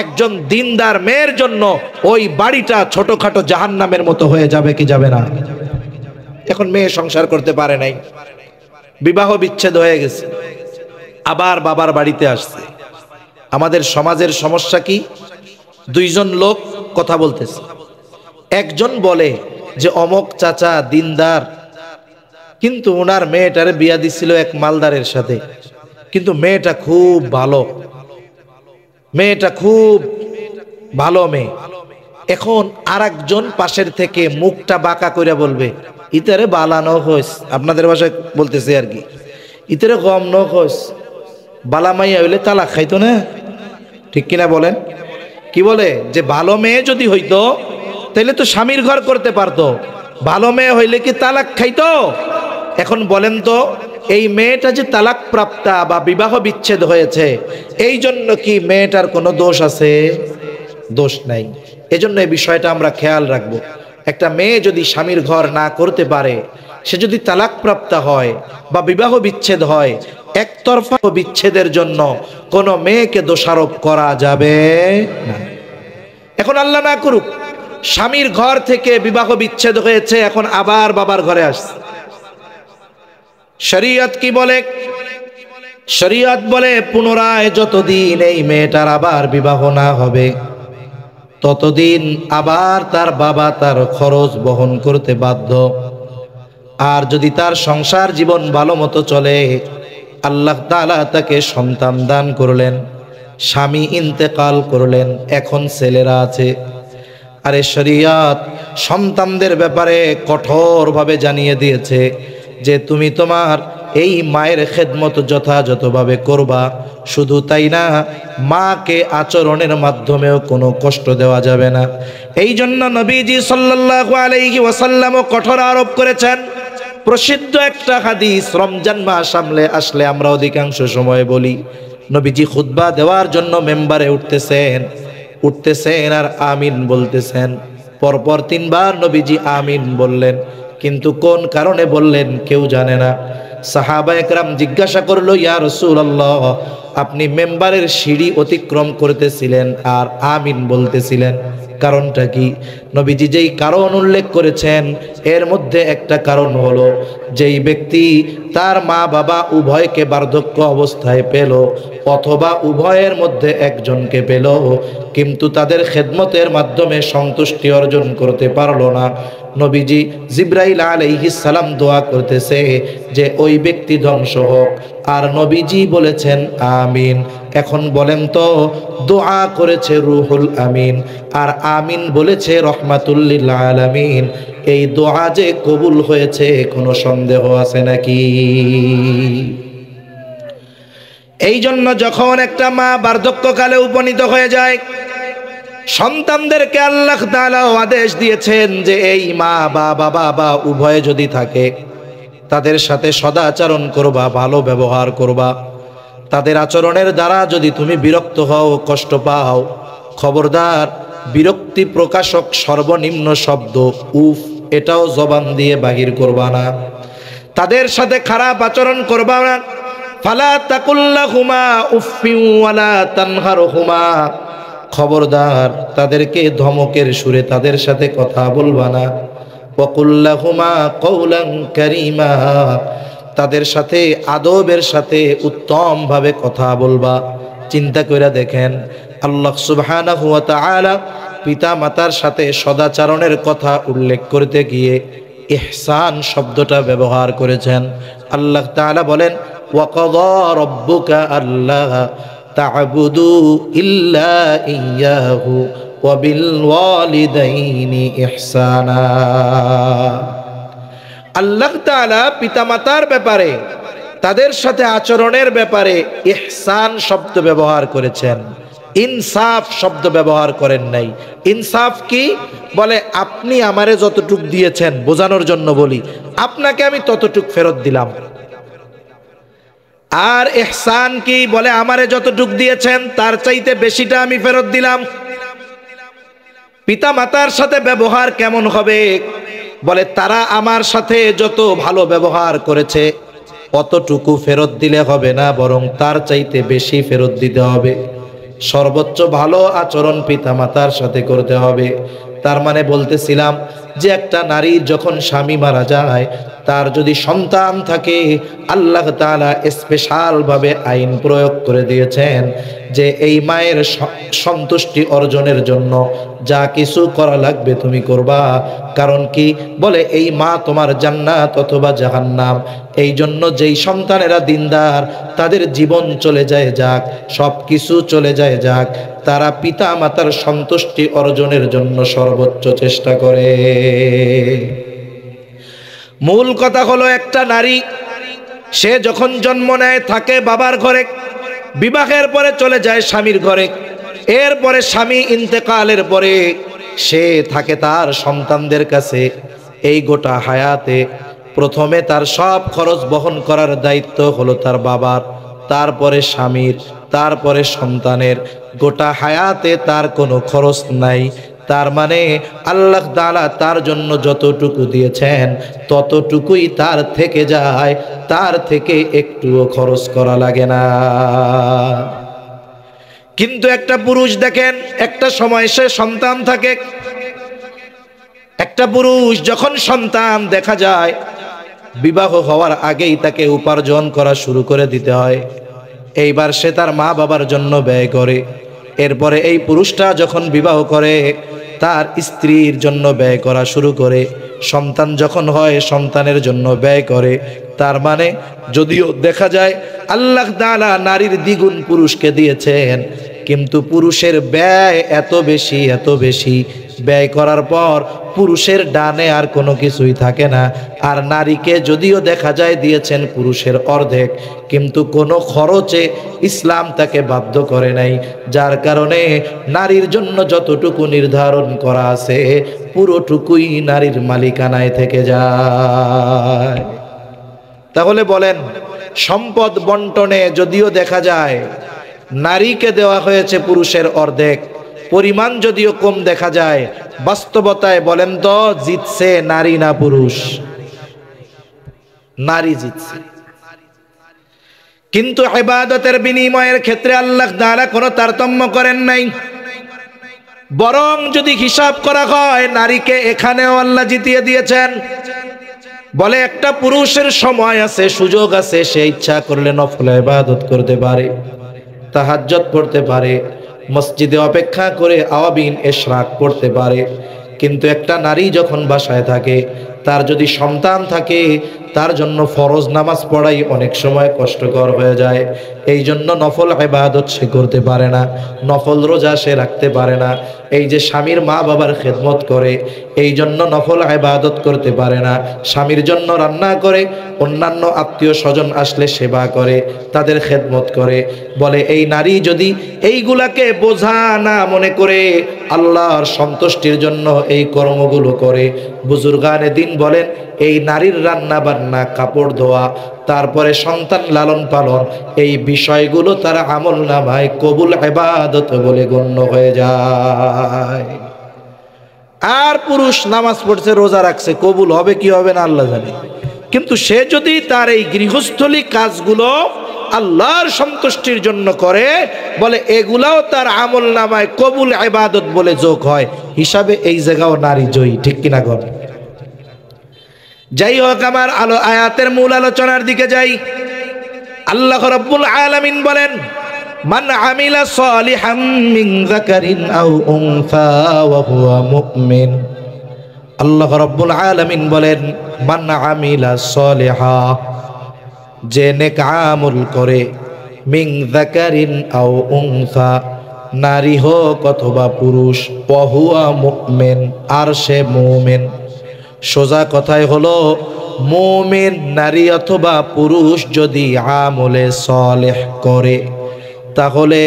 একজন দিনদার মেয়ের জন্য ওই বাড়িটা ছোটখাটো জাহান্নামের মতো হয়ে যাবে কি যাবে না? এখন মেয়ে সংসার করতে পারে নাই, বিবাহ বিচ্ছেদ হয়ে গেছে, আবার বাবার বাড়িতে আসছে। আমাদের সমাজের সমস্যা কি? দুইজন লোক কথা বলতেছে, একজন বলে যে অমক চাচা দিনদার, কিন্তু ওনার মেয়েটারে বিয়া দিছিল এক মালদারের সাথে, কিন্তু মেয়েটা খুব ভালো, মেয়েটা খুব ভালো মেয়ে। এখন আরেকজন পাশের থেকে মুখটা বাঁকা করে বলবে ইতারে বালানো হইস, আপনাদের ভাষায় বলতেছে আর কি, ইতারে কম ন হইস, বালামাইয়া হইলে তালাক খাইতো না। ঠিক কিনা বলেন? কি বলে যে ভালো মেয়ে যদি হইতো তাহলে তো স্বামীর ঘর করতে পারতো, ভালো মেয়ে হইলে কি তালাক খাইতো? এখন বলেন তো এই মেয়েটা যে তালাক প্রাপ্তা বা বিবাহ বিচ্ছেদ হয়েছে, এই জন্য কি মেয়েটার কোনো দোষ আছে? দোষ নাই। এজন্য এই বিষয়টা আমরা খেয়াল রাখবো। একটা মেয়ে যদি স্বামীর ঘর না করতে পারে, সে যদি তালাক প্রাপ্তা হয় বা বিবাহ বিচ্ছেদ হয়, একতরফা বিচ্ছেদের জন্য কোনো মেয়েকে দোষারোপ করা যাবে না। এখন আল্লাহ না করুক স্বামীর ঘর থেকে বিবাহ বিচ্ছেদ হয়েছে, এখন আবার বাবার ঘরে আসছে। শরীয়ত কি বলে? শরীয়ত বলে পুনরায় যতদিন এই মেয়েটার আবার বিবাহ না হবে, ততদিন আবার তার বাবা তার খরচ বহন করতে বাধ্য। আর যদি তার সংসার জীবন ভালো মতো চলে, আল্লাহ তাআলা তাকে সন্তান দান করলেন, স্বামী ইন্তেকাল করলেন, এখন ছেলেরা আছে। আরে শরিয়াত সন্তানদের ব্যাপারে কঠোরভাবে জানিয়ে দিয়েছে যে তুমি তোমার এই মায়ের খেদমত যথাযথভাবে করবা। শুধু তাই না, মাকে আচরণের মাধ্যমেও কোনো কষ্ট দেওয়া যাবে না। এই জন্য নবীজি সাল্লাল্লাহু আলাইহি ওয়াসাল্লামও কঠোর আরোপ করেছেন। প্রসিদ্ধ একটা হাদিস রমজান মাস সামনে আসলে আমরা অধিকাংশ সময় বলি, নবীজি খুতবা দেওয়ার জন্য মেম্বারে উঠতেছেন আর আমিন বলতেছেন। পরপর 3 বার নবীজি আমিন বললেন, কিন্তু কোন কারণে বললেন কেউ জানে না। সাহাবা একরাম জিজ্ঞাসা করলো, ইয়া রাসূলুল্লাহ, আপনি মেম্বারের সিঁড়ি অতিক্রম করতেছিলেন আর আমিন বলতেছিলেন, কারণটা কি? নবীজি যেই কারণ উল্লেখ করেছেন এর মধ্যে একটা কারণ হলো, যেই ব্যক্তি তার মা বাবা উভয়কে বার্ধক্য অবস্থায় পেল অথবা উভয়ের মধ্যে একজনকে পেল, কিন্তু তাদের খেদমতের মাধ্যমে সন্তুষ্টি অর্জন করতে পারলো না, নবীজি জিবরাইল আলাইহিস সালাম দোয়া করতেছে যে ওই ব্যক্তি ধ্বংস হোক, আর নবীজি বলেছেন আমিন। এখন বলেন তো, দোয়া করেছে রুহুল আমিন আর আমিন বলেছে রহমাতুল লিল আলামিন, এই দোয়া যে কবুল হয়েছে কোনো সন্দেহ আছে নাকি? এই জন্য যখন একটা মা বার্ধক্যকালে উপনীত হয়ে যায়, সন্তানদেরকে আল্লাহ তাআলা আদেশ দিয়েছেন যে এই মা বা বাবা বা উভয়ে যদি থাকে তাদের সাথে সদাচরণ করবা, ভালো ব্যবহার করবা। তাদের আচরণের দ্বারা যদি তুমি বিরক্ত হও, কষ্ট পাও, খবরদার বিরক্তি প্রকাশক সর্বনিম্ন শব্দ উফ এটাও জবান দিয়ে বাহির করবা না। তাদের সাথে খারাপ আচরণ করবা না। ফালা তাকুল্লাহুমা উফফিন ওয়ালা তানহারহুমা, খবরদার তাদেরকে ধমকের সুরে তাদের সাথে কথা বলবা না। ওয়াকুল্লাহুমা কওলান কারীমা, তাদের সাথে আদবের সাথে উত্তম ভাবে কথা বলবা। চিন্তা করে দেখেন, আল্লাহ সুবহানাহু ওয়া তাআলা পিতা মাতার সাথে সদাচরণের কথা উল্লেখ করতে গিয়ে ইহসান শব্দটা ব্যবহার করেছেন। আল্লাহ তাআলা বলেন, ওয়া ক্বাদা রাব্বুকা আল্লা তা'বুদু ইল্লা ইয়্যাহু ওয়া বিল ওয়ালিদাইনি ইহসানা। আল্লাহ তাআলা পিতামাতার ব্যাপারে, তাদের সাথে আচরণের ব্যাপারে ইহসান শব্দ ব্যবহার করেছেন, ইনসাফ শব্দ ব্যবহার করেন নাই। ইনসাফ কি? বলে আপনি আমারে যতটুক দিয়েছেন, বোঝানোর জন্য বলি, আপনাকে আমি ততটুক ফেরত দিলাম। আর ইহসান কি? বলে আমারে যতটুক দিয়েছেন তার চাইতে বেশিটা আমি ফেরত দিলাম। পিতা মাতার সাথে ব্যবহার কেমন হবে? বলে তারা আমার সাথে যত ভালো ব্যবহার করেছে অতটুকু ফেরত দিলে হবে না, বরং তার চাইতে বেশি ফেরত দিতে হবে। সর্বোচ্চ ভালো আচরণ পিতা মাতার সাথে করতে হবে। তার মানে বলতেছিলাম যে একটা নারী যখন স্বামী মারা যায়, তার যদি সন্তান থাকে, আল্লাহ তাআলা স্পেশাল ভাবে আইন প্রয়োগ করে দিয়েছেন যে এই মায়ের সন্তুষ্টি অর্জনের জন্য যা কিছু করা লাগবে তুমি করবা। কারণ কি? বলে এই মা তোমার জান্নাত অথবা জাহান্নাম। এই জন্য যেই সন্তানেরা দিনদার, তাদের জীবন চলে যায় যাক, সব কিছু চলে যায় যাক, তারা পিতা মাতার সন্তুষ্টি অর্জনের জন্য সর্বোচ্চ চেষ্টা করে। মূল কথা হলো, একটা নারী সে যখন জন্ম নেয় থাকে বাবার ঘরে, বিবাহের পরে চলে যায় স্বামীর ঘরে, এরপরে স্বামী ইন্তেকালের পরে সে থাকে তার সন্তানদের কাছে। এই গোটা হায়াতে প্রথমে তার সব খরচ বহন করার দায়িত্ব হলো তার বাবার, তারপরে স্বামীর, তারপরে সন্তানের। গোটা হায়াতে তার কোনো খরচ নাই। তার মানে আল্লাহ তাআলা তার জন্য যতটুকু দিয়েছেন ততটুকুই তার থেকে যায়, তার থেকে একটুও খরচ করা লাগে না। কিন্তু একটা পুরুষ দেখেন, একটা সময় সে সন্তান থাকে, একটা পুরুষ যখন সন্তান দেখা যায়, বিবাহ হওয়ার আগেই তাকে উপার্জন করা শুরু করে দিতে হয়। এইবার সে তার মা বাবার জন্য ব্যয় করে। এরপরে এই পুরুষটা যখন বিবাহ করে তার স্ত্রীর জন্য ব্যয় করা শুরু করে। সন্তান যখন হয় সন্তানের জন্য ব্যয় করে। তার মানে যদিও দেখা যায় আল্লাহ তাআলা নারীর দ্বিগুণ পুরুষকে দিয়েছেন, কিন্তু পুরুষের ব্যয় এত বেশি, এত বেশি, ব্যয় করার পর পুরুষের ডানে আর কোনো কিছুই থাকে না। আর নারীকে যদিও দেখা যায় দিয়েছেন পুরুষের অর্ধেক, কিন্তু কোনো খরচে ইসলাম তাকে বাধ্য করে নাই, যার কারণে নারীর জন্য যতটুকু নির্ধারণ করা আছে পুরোটুকুই নারীর মালিকানায় থেকে যায়। তাহলে বলেন, সম্পদ বন্টনে যদিও দেখা যায় নারীকে দেওয়া হয়েছে পুরুষের অর্ধেক, পরিমাণ যদিও কম দেখা যায়, বাস্তবতায় বলেন তো জিতছে নারী না পুরুষ? নারী জিতছে। কিন্তু ইবাদতের বিনিময়ের ক্ষেত্রে আল্লাহ তাআলা কোনো তারতম্য করেন নাই, বরং যদি হিসাব করা হয় নারীকে এখানেও আল্লাহ জিতিয়ে দিয়েছেন। বলে একটা পুরুষের সময় আছে, সুযোগ আছে, সে ইচ্ছা করলে নফল ইবাদত করতে পারে, তাহাজ্জুদ পড়তে পারে, মসজিদে অপেক্ষা করে আওয়াবিন ইশরাক পড়তে পারে। কিন্তু একটা নারী যখন বাসায় থাকে, তার যদি সন্তান থাকে, তার জন্য ফরজ নামাজ পড়াই অনেক সময় কষ্টকর হয়ে যায়। এই জন্য নফল ইবাদত সে করতে পারে না, নফল রোজা সে রাখতে পারে না। এই যে স্বামীর মা বাবার খেদমত করে, এই জন্য নফল ইবাদত করতে পারে না। স্বামীর জন্য রান্না করে, অন্যান্য আত্মীয় স্বজন আসলে সেবা করে, তাদের খেদমত করে। বলে এই নারী যদি এইগুলাকে বোঝা না মনে করে আল্লাহর সন্তুষ্টির জন্য এই কর্মগুলো করে, বুজুর্গানে দিন বলেন এই নারীর রান্না বান্না, কাপড় ধোয়া, তারপরে সন্তান লালন পালন, এই বিষয়গুলো তার আমল নামায় কবুল ইবাদত বলে গণ্য হয়ে যায়। আর পুরুষ নামাজ পড়ছে, রোজা রাখছে, কবুল হবে কি হবে না আল্লাহ জানে। কিন্তু সে যদি তার এই গৃহস্থলী কাজগুলো আল্লাহর সন্তুষ্টির জন্য করে, বলে এগুলাও তার আমল নামায় কবুল ইবাদত বলে যোগ হয়, হিসাবে এই জায়গাও নারী জয়ী। ঠিক কিনা কর? যাই হোক, আমার আয়াতের মূল আলোচনার দিকে যাই। আল্লাহ রাব্বুল আলামিন বলেন, মান আমিলা সালিহাম মিন যাকারিন আও উনসা ওয়া হুয়া মুমিন। আল্লাহ রাব্বুল আলামিন বলেন, মান আমিলা সালিহা, যে নেক আমল করে, মিন যাকারিন আও উনসা, নারী হোক অথবা পুরুষ, ওয়া হুয়া মুমিন, আর সে মুমিন। সোজা কথাই হলো, মুমিন নারী অথবা পুরুষ যদি আমলে সালেহ করে, তাহলে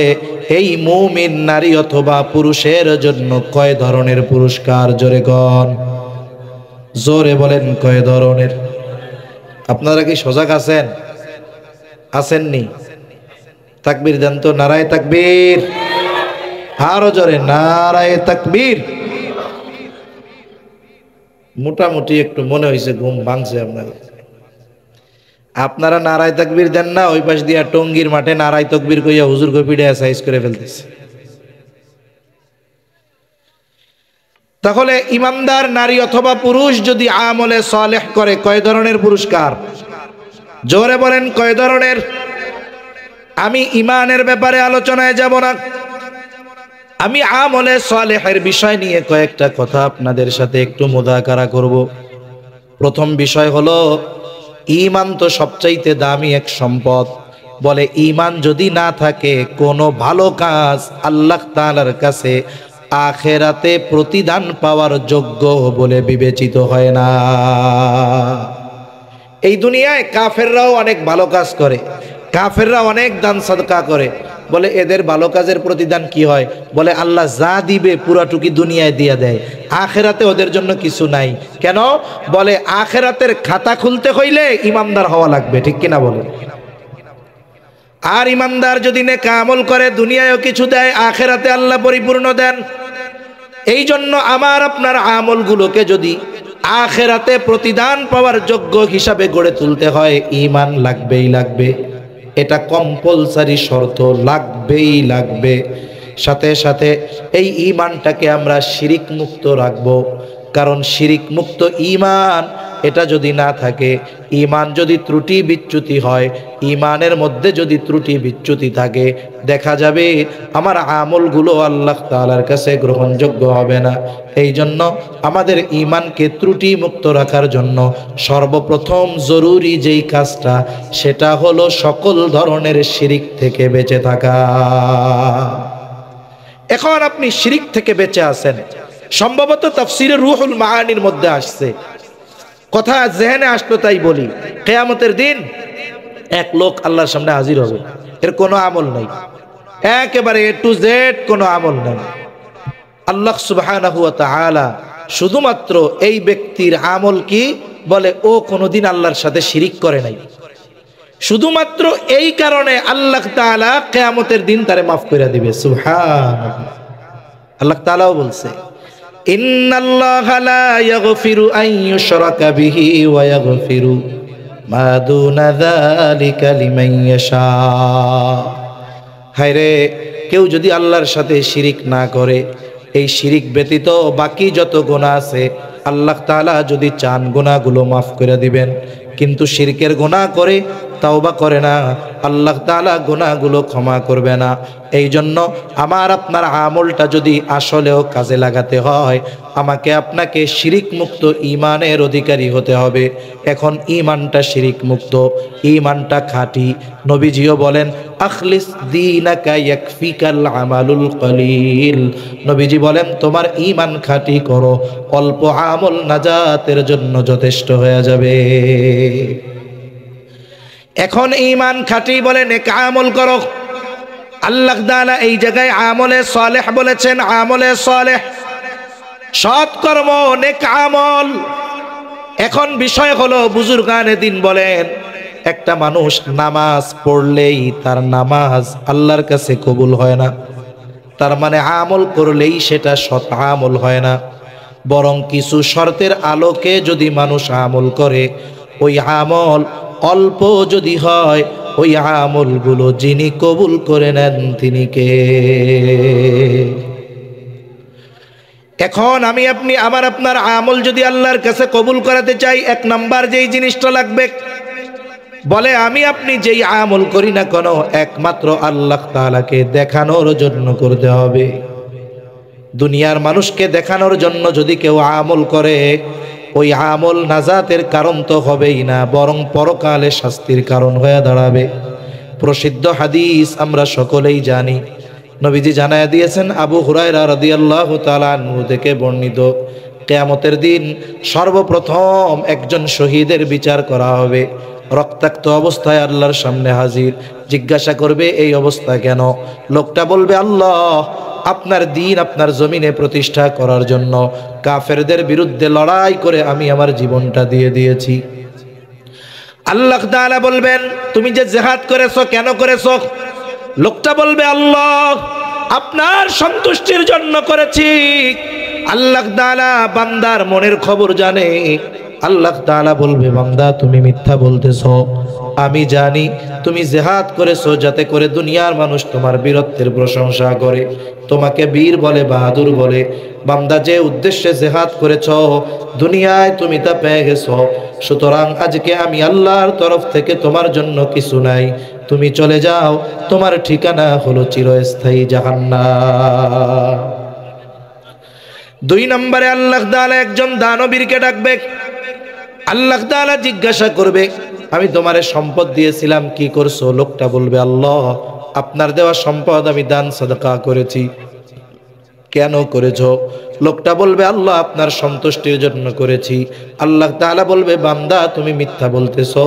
এই মুমিন নারী অথবা পুরুষের জন্য কয় ধরনের পুরস্কার? জোরে গণ, জোরে বলেন কয় ধরনের? আপনারা কি সজাগ আছেন? আসেননি? তাকবীর দেন তো, নারায়ে তাকবীর, আরো জোরে নারায়ে তাকবীর। মোটামুটি একটু মনে হয়েছে ঘুম ভাঙছে আপনারা নারায়ে তাকবীর দেন না, ওই পাশ দিয়া টঙ্গীর মাঠে নারায়ে তাকবীর কইয়া হুজুর কই পিড়ে সাইজ করে ফেলতেছে। তাহলে ইমানদার নারী অথবা পুরুষ যদি আমলে সালেহ করে, কয় ধরনের পুরস্কার? জোরে বলেন কয় ধরনের? আমি ইমানের ব্যাপারে আলোচনায় যাব না, আমি আমলে সালেহের বিষয় নিয়ে কয়েকটা কথা আপনাদের সাথে একটু মুযাকারা করব। প্রথম বিষয় হলো, ঈমান তো সবচাইতে দামি এক সম্পদ। বলে ঈমান যদি না থাকে, কোনো ভালো কাজ আল্লাহ তাআলার কাছে আখিরাতে প্রতিদান পাওয়ার যোগ্য বলে বিবেচিত হয় না। এই দুনিয়ায় কাফেররাও অনেক ভালো কাজ করে, কাফেররা অনেক দান সাদকা করে, বলে এদের ভালো কাজের প্রতিদান কি হয়? বলে আল্লাহ যা দিবে পুরাটুকি দুনিয়ায় দিয়ে দেয়, আখেরাতে ওদের জন্য কিছু নাই। কেন? বলে আখেরাতের খাতা খুলতে হইলে ইমানদার হওয়া লাগবে। ঠিক কিনা বলে? আর ইমানদার যদি নেক আমল করে, দুনিয়ায়ও কিছু দেয়, আখেরাতে আল্লাহ পরিপূর্ণ দেন। এই জন্য আমার আপনার আমলগুলোকে যদি আখেরাতে প্রতিদান পাওয়ার যোগ্য হিসাবে গড়ে তুলতে হয়, ঈমান লাগবেই লাগবে, এটা কম্পালসারি শর্ত, লাগবেই লাগবে। সাথে সাথে এই ঈমানটাকে আমরা শিরিক মুক্ত রাখবো, কারণ শিরিক মুক্ত ঈমান এটা যদি না থাকে, ঈমান যদি ত্রুটি বিচ্যুতি হয়, ঈমানের মধ্যে যদি ত্রুটি বিচ্যুতি থাকে, দেখা যাবে আমার আমলগুলো আল্লাহ তাআলার কাছে গ্রহণযোগ্য হবে না। এই জন্য আমাদের ঈমানকে ত্রুটি মুক্ত রাখার জন্য সর্বপ্রথম জরুরি যেই কাজটা, সেটা হলো সকল ধরনের শিরিক থেকে বেঁচে থাকা। এখন আপনি শিরিক থেকে বেঁচে আছেন। সম্ভবত তাফসীরে রুহুল মাআনির মধ্যে আসছে, কথা জেহেনে আসলো তাই বলি। কিয়ামতের দিন এক লোক আল্লাহর সামনে হাজির হবে, এর কোনো আমল নাই, একেবারে এ টু জেড কোনো আমল নাই। আল্লাহ সুবহানাহু ওয়া তাআলা শুধুমাত্র এই ব্যক্তির আমল কি বলে, ও কোনোদিন আল্লাহর সাথে শিরিক করে নাই, শুধুমাত্র এই কারণে আল্লাহ তাআলা কিয়ামতের দিন তারে মাফ করে দিবে। সুবহানাল্লাহ। আল্লাহ তাআলাও বলছে, ইন্নাল্লাহা লা ইয়াগফিরু আন ইউশরাকা বিহি ওয়া ইয়াগফিরু মা দুনা যালিকা লিমান ইয়াশা। হায়রে, কেউ যদি আল্লাহর সাথে শিরিক না করে, এই শিরিক ব্যতীত বাকি যত গুনাহ আছে আল্লাহ তাআলা যদি চান গুনাহগুলো মাফ করে দিবেন, কিন্তু শিরকের গুনাহ করে তাওবা করে না, আল্লাহ তাআলা গুনাহগুলো ক্ষমা করবে না। এই জন্য আমার আপনার আমলটা যদি আসলেও কাজে লাগাতে হয়, আমাকে আপনাকে শিরিক মুক্ত ঈমানের অধিকারী হতে হবে। এখন ঈমানটা শিরিক মুক্ত, ঈমানটা খাঁটি। নবীজিও বলেন, আখলিস দীনাকা ইয়াকফিকাল আমালুল কলিল। নবীজি বলেন, তোমার ঈমান খাঁটি করো, অল্প আমল নাজাতের জন্য যথেষ্ট হয়ে যাবে। এখন ঈমান খাঁটি বলে নেক আমল করো। আল্লাহ তাআলা এই জায়গায় আমলে সালেহ বলেছেন, আমলে সালেহ সৎকর্ম, নেক আমল। এখন বিষয় হলো, বুজুর্গানে দিন বলেন, একটা মানুষ নামাজ পড়লেই তার নামাজ আল্লাহর কাছে কবুল হয় না, তার মানে আমল করলেই সেটা সৎ আমল হয় না। বরং কিছু শর্তের আলোকে যদি মানুষ আমল করে, ওই আমল অল্প যদি হয়, ওই আমলগুলো যিনি কবুল করে নেন তিনি কে? এখন আমি আপনি আমার আপনার আমল যদি আল্লাহর কাছে কবুল করাতে চাই, এক নাম্বার যেই জিনিসটা লাগবে, বলে আমি আপনি যেই আমল করি না কেন, একমাত্র আল্লাহ তাআলাকে দেখানোর জন্য করতে হবে। দুনিয়ার মানুষকে দেখানোর জন্য যদি কেউ আমল করে, ওই আমল নাজাতের কারণ তো হবেই না, বরং পরকালে শাস্তির কারণ হয়ে দাঁড়াবে। প্রসিদ্ধ হাদিস আমরা সকলেই জানি, নবীজি জানায়া দিয়েছেন, আবু হুরায়রা রাদিয়াল্লাহু তাআলা আনহু থেকে বর্ণিত, কিয়ামতের দিন সর্বপ্রথম একজন শহীদের বিচার করা হবে। রক্তাক্ত অবস্থায় আল্লাহর সামনে হাজির, জিজ্ঞাসা করবে এই অবস্থা কেন? লোকটা বলবে, আল্লাহ আপনার দ্বীন আপনার জমিনে প্রতিষ্ঠা করার জন্য কাফেরদের বিরুদ্ধে লড়াই করে আমি আমার জীবনটা দিয়ে দিয়েছি। আল্লাহ তাআলা বলবেন, তুমি যে জিহাদ করেছো কেন করেছো? লোকটা বলবে, আল্লাহ আপনার সন্তুষ্টির জন্য করেছি। আল্লাহ তাআলা বান্দার মনের খবর জানে। আল্লাহ তাআলা বলবে, বান্দা তুমি মিথ্যা বলতেছো, আমি জানি তুমি জিহাদ করেছো যাতে করে দুনিয়ার মানুষ তোমার বীরত্বের প্রশংসা করে, তোমাকে বীর বলে, বাহাদুর বলে। বান্দা যে উদ্দেশ্যে জিহাদ করেছো, দুনিয়ায় তুমি তা পেয়ে গেছো। সুতরাং আজকে আমি আল্লাহর তরফ থেকে তোমার জন্য কিছু নাই, তুমি চলে যাও, তোমার ঠিকানা হলো চিরস্থায়ী জাহান্নাম। দুই নম্বরে আল্লাহ তাআলা একজন দানবীরকে ডাকবে। আল্লাহ তাআলা জিজ্ঞাসা করবে, আমি তোমারে সম্পদ দিয়েছিলাম কি করছো? লোকটা বলবে, আল্লাহ আপনার দেওয়া সম্পদ আমি দান সাদকা করেছি। কেন করেছো? লোকটা বলবে, আল্লাহ আপনার সন্তুষ্টির জন্য করেছি। আল্লাহ তাআলা বলবে, বান্দা তুমি মিথ্যা বলতেছো,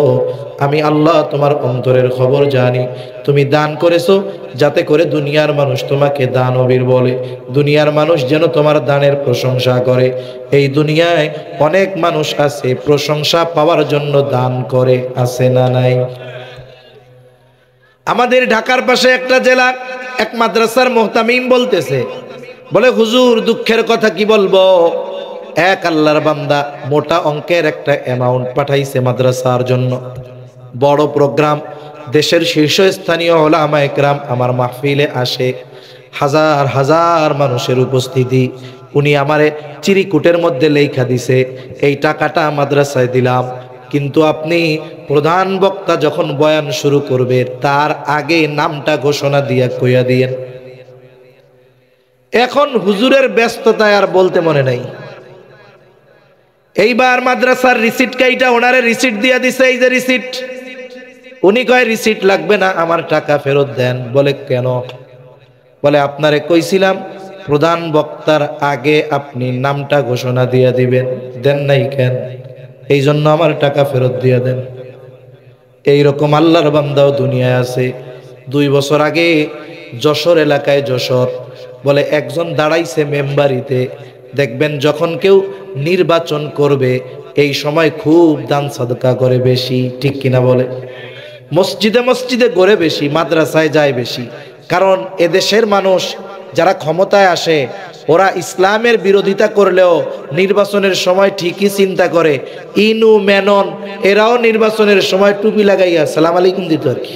আমি আল্লাহ তোমার অন্তরের খবর জানি। তুমি দান করেছো যাতে করে দুনিয়ার মানুষ তোমাকে দানবীর বলে, দুনিয়ার মানুষ যেন তোমার দানের প্রশংসা করে। এই দুনিয়ায় অনেক মানুষ আছে প্রশংসা পাওয়ার জন্য দান করে, আছে না নাই? আমাদের ঢাকার পাশে একটা জেলা, এক মাদ্রাসার মুহতামিম বলতেছে, বলে হুজুর দুঃখের কথা কি বলবো, এক আল্লাহর বান্দা মোটা অঙ্কের একটা অ্যামাউন্ট পাঠাইছে মাদ্রাসার জন্য। বড় প্রোগ্রাম, দেশের শীর্ষস্থানীয় উলামা একরাম আমার মাহফিলে আসে, হাজার হাজার মানুষের উপস্থিতি। উনি আমারে চিরিকুটের মধ্যে লেখা দিছে, এই টাকাটা মাদ্রাসায় দিলাম, কিন্তু আপনি প্রধান বক্তা যখন বয়ান শুরু করবে তার আগে নামটা ঘোষণা দিয়া কইয়া দিয়েন। এখন হুজুরের ব্যস্ততায় আর বলতে মনে নাই। এইবার মাদ্রাসার রিসিট কাইটা ওনারে রিসিট দিয়া দিছে, এই যে রিসিট। উনি কয় রিসিট লাগবে না, আমার টাকা ফেরত দেন। বলে কেন? বলে আপনারে কইছিলাম প্রধান বক্তার আগে আপনি নামটা ঘোষণা দিয়ে দিবেন, দেন নাই কেন? এই জন্য আমার টাকা ফেরত দিয়ে দেন। এইরকম আল্লাহর বান্দাও দুনিয়ায় আছে। 2 বছর আগে যশোর এলাকায়, যশোর বলে একজন দাঁড়াইছে মেম্বারিতে, দেখবেন যখন কেউ নির্বাচন করবে এই সময় খুব দান সাদকা করে বেশি, ঠিক কিনা বলে? মসজিদে মসজিদে গড়ে বেশি, মাদ্রাসায় যায় বেশি। কারণ এদেশের মানুষ যারা ক্ষমতায় আসে ওরা ইসলামের বিরোধিতা করলেও নির্বাচনের সময় ঠিকই চিন্তা করে। ইনু মেনন এরাও নির্বাচনের সময় টুপি লাগাইয়া সালাম আলাইকুম দিত আর কি,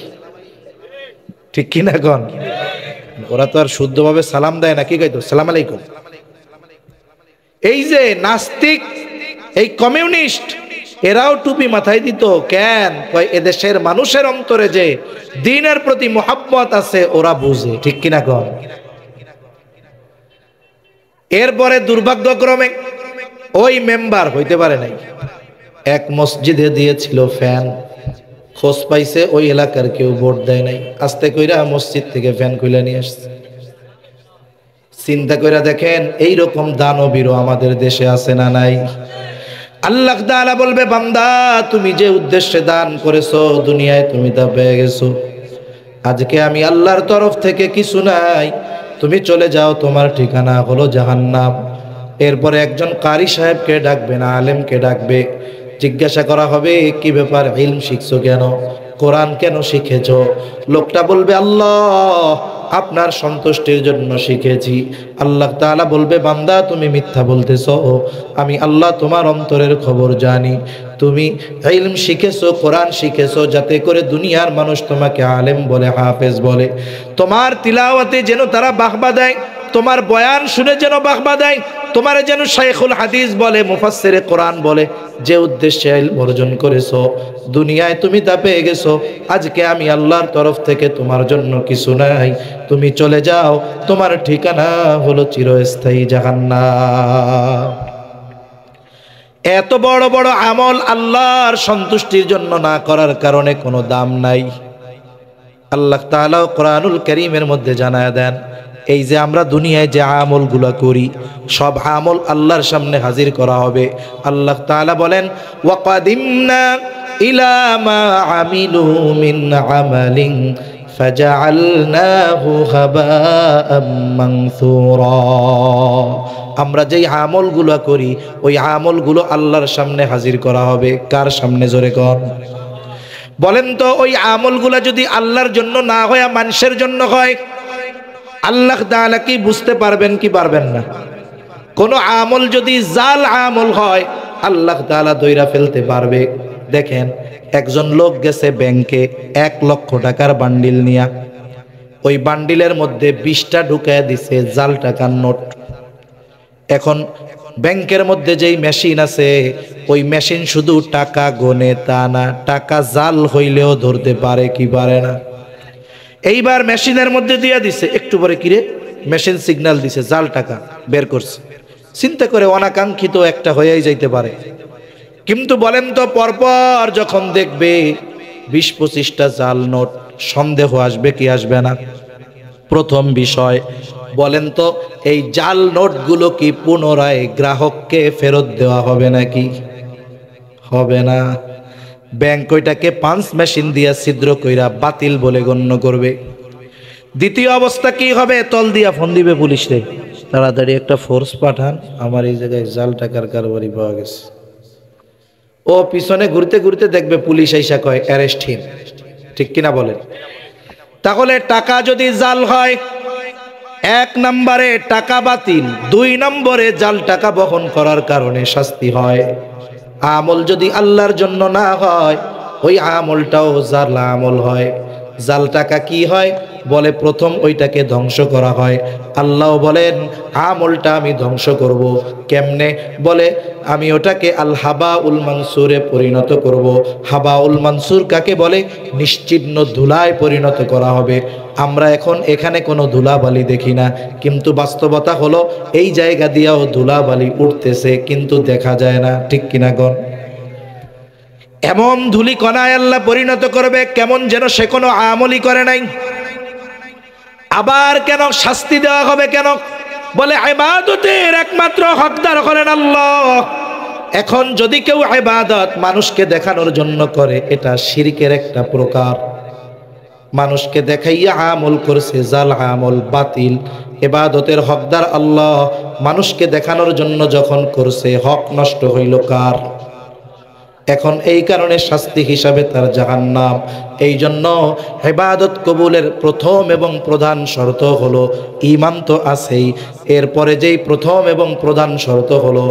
ঠিক কিনা কন? ওরা তো আর শুদ্ধভাবে সালাম দেয় না, কি কইতো? সালাম আলাইকুম। এই যে নাস্তিক, এই কমিউনিস্ট, এরাও টুপি মাথায় দিত কেন? কয় এদেশের মানুষের অন্তরে যে দ্বীনের প্রতি মোহাব্বত আছে ওরা বুঝে, ঠিক কিনা কন? এরপরে দুর্ভাগ্যক্রমে ওই মেম্বার হইতে পারে নাই, এক মসজিদে দিয়েছিল ফ্যান, খোঁজ পাইছে ওই এলাকার কেউ ভোট দেয় নাই, আস্তে কইরা মসজিদ থেকে ফ্যান খুলে নিয়ে আসছে। চিন্তা কইরা দেখেন এইরকম দানবীরও আমাদের দেশে আছে না নাই? আল্লাহ তাআলা বলবে, বান্দা তুমি যে উদ্দেশ্যে দান করেছো দুনিয়ায় তুমি তা পেয়ে গেছো। আজকে আমি আল্লাহর তরফ থেকে কিছু নাই, তুমি চলে যাও, তোমার ঠিকানা হলো জাহান্নাম। এরপরে একজন কারি সাহেবকে ডাকবে না, আলেমকে ডাকবে, জিজ্ঞাসা করা হবে কি ব্যাপার, ইলম শিখছো কেন, কোরআন কেন শিখেছো? লোকটা বলবে আল্লাহ আপনার সন্তুষ্টির জন্য শিখেছি। আল্লাহ তাআলা বলবে, বান্দা তুমি মিথ্যা বলতেছো, আমি আল্লাহ তোমার অন্তরের খবর জানি। তুমি ইলম শিখেছো, কোরআন শিখেছো যাতে করে দুনিয়ার মানুষ তোমাকে আলেম বলে, হাফেজ বলে, তোমার তিলাওয়াতে যেন তারা বাহবা দেয়, তোমার বয়ান শুনে যেন বাহবা দেয়, তোমার যেন শাইখুল হাদিস বলে, মুফাসসিরে কোরআন বলে। যে উদ্দেশ্যে ইলম অর্জন করেছো দুনিয়ায় তুমি তা পেয়ে গেছো। আজকে আমি আল্লাহর তরফ থেকে তোমার জন্য কিছু নাই, তুমি চলে যাও, তোমার ঠিকানা হলো চিরস্থায়ী জাহান্নাম। এত বড় বড় আমল আল্লাহর সন্তুষ্টির জন্য না করার কারণে কোনো দাম নাই। আল্লাহ তাআলা কোরআনুল কারীমের মধ্যে জানায় দেন, এই যে আমরা দুনিয়ায় যে আমলগুলো করি সব আমল আল্লাহর সামনে হাজির করা হবে। আল্লাহ তাআলা বলেন, ওয়াকাদিমনা ইলা মা আমিলু মিন আমালিন ফাজআলনাহু হাবাআম মানসুরা। আমরা যেই আমলগুলো করি ওই আমলগুলো আল্লাহর সামনে হাজির করা হবে। কার সামনে? জোরে কর। বলেন তো ওই আমলগুলো যদি আল্লাহর জন্য না হয় মানুষের জন্য হয়, আল্লাহ তাআলা কি বুঝতে পারবেন কি পারবেন না? কোন আমল যদি জাল আমল হয় আল্লাহ তাআলা ধইরা ফেলতে পারবে। দেখেন একজন লোক গেছে ব্যাংকে 1 লক্ষ টাকার বান্ডিল নিয়া, ওই বান্ডিলের মধ্যে 20টা ঢুকায় দিছে জাল টাকার নোট। এখন ব্যাংকের মধ্যে যেই মেশিন আছে ওই মেশিন শুধু টাকা গোনে তা না, টাকা জাল হইলেও ধরতে পারে কি পারে না? এইবার মেশিনের মধ্যে দিয়ে দিছে, একটু পরে কিরে মেশিন সিগন্যাল দিছে, জাল টাকা বের করছে। চিন্তা করে অনাকাঙ্ক্ষিত একটা হয়েই যাইতে পারে। কিন্তু বলেন তো পরপর যখন দেখবে 20-25টা জাল নোট, সন্দেহ আসবে কি আসবে না? প্রথম বিষয় বলেন তো এই জাল নোটগুলো কি পুনরায় গ্রাহককে ফেরত দেওয়া হবে নাকি? হবে না। ব্যাংক ওইটাকে পাঞ্চ মেশিন দিয়া ছিদ্র কইরা বাতিল বলে গণ্য করবে। দ্বিতীয় অবস্থা কি হবে? তল দিয়া ফোন দিবে পুলিশে, তাড়াতাড়ি একটা ফোর্স পাঠান, আমার এই জায়গায় জাল টাকার কারবারি পাওয়া গেছে। ও পিছনে ঘুরতে ঘুরতে দেখবে পুলিশ আইসা কয় অ্যারেস্ট হিম, ঠিক কিনা বলেন? তাহলে টাকা যদি জাল হয় 1 নম্বরে টাকা বাতিল, 2 নম্বরে জাল টাকা বহন করার কারণে শাস্তি হয়। আমল যদি আল্লাহর জন্য না হয় ওই আমলটাও জাল আমল হয়। জাল টাকা কি হয়? বলে প্রথম ওইটাকে ধ্বংস করা হয়। আল্লাহ বলেন আমলটা আমি ধ্বংস করব। কেমনে? বলে আমি ওটাকে আল হাবাউল মানসুরে পরিণত করব। হাবাউল মানসুর কাকে বলে? নিশ্চিহ্ন ধুলায় পরিণত করা হবে। আমরা এখন এখানে কোনো ধুলাবালি দেখি না, কিন্তু বাস্তবতা হলো এই জায়গা দিয়েও ধুলাবালি উঠতেছে কিন্তু দেখা যায় না, ঠিক কিনা গণ? এমন ধুলি কণায় আল্লাহ পরিণত করবে কেমন যেন সে কোনো আমলই করে নাই। আবার কেন শাস্তি দেওয়া হবে কেন? বলে ইবাদতের একমাত্র হকদার হলেন আল্লাহ। এখন যদি কেউ ইবাদত মানুষকে দেখানোর জন্য করে, এটা শিরকের একটা প্রকার। মানুষকে দেখাইয়া আমল করছে, জাল আমল, বাতিল। ইবাদতের হকদার আল্লাহ, মানুষকে দেখানোর জন্য যখন করছে, হক নষ্ট হইল কার? এখন এই কারণে শাস্তি হিসাবে তার জাহান্নাম। এই জন্য ইবাদত কবুলের প্রথম এবং প্রধান শর্ত হলো ঈমান তো আছেই, এরপরে যেই প্রথম এবং প্রধান শর্ত হলো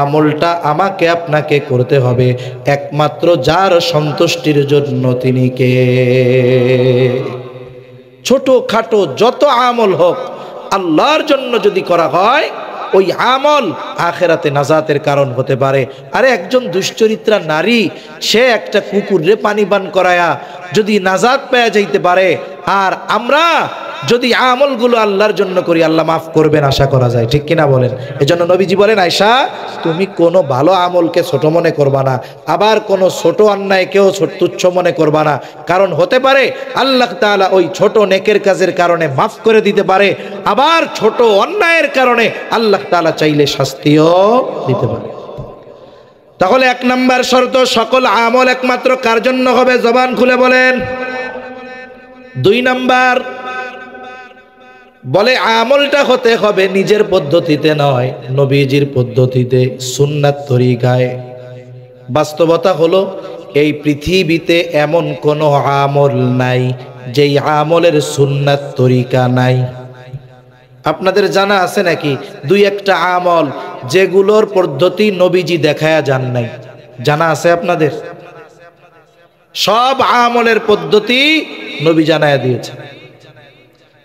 আমলটা আমাকে আপনাকে করতে হবে একমাত্র যার সন্তুষ্টির জন্য। তিনি কে? ছোট খাটো যত আমল হোক, আল্লাহর জন্য যদি করা হয়, ওই আমল আখেরাতে নাজাতের কারণ হতে পারে। আরে একজন দুশ্চরিত্রা নারী, সে একটা কুকুরে পানি পান করায়া যদি নাজাত পেয়ে যাইতে পারে, আর আমরা যদি আমলগুলো আল্লাহর জন্য করি, আল্লাহ মাফ করবেন আশা করা যায়, ঠিক কিনা বলেন? এজন্য নবীজি বলেন, আয়েশা তুমি কোনো ভালো আমলকে ছোট মনে করবা না, আবার কোনো ছোট অন্যায়কেও তুচ্ছ মনে করবা না। কারণ হতে পারে আল্লাহ তাআলা ওই ছোট নেকের কাজের কারণে মাফ করে দিতে পারে, আবার ছোট অন্যায়ের কারণে আল্লাহ তাআলা চাইলে শাস্তিও দিতে পারে। তাহলে এক নাম্বার শর্ত, সকল আমল একমাত্র কার জন্য হবে? জবান খুলে বলেন। 2 নাম্বার বলে আমলটা হতে হবে নিজের পদ্ধতিতে নয়, নবীজির পদ্ধতিতে, সুন্নাত তরিকায়। বাস্তবতা হলো এই পৃথিবীতে এমন কোনো আমল নাই যেই আমলের সুন্নাত তরিকা নাই। আপনাদের জানা আছে নাকি 2-1টা আমল যেগুলোর পদ্ধতি নবীজি দেখায়া যান নাই? জানা আছে আপনাদের? সব আমলের পদ্ধতি নবী জানায়া দিয়েছে।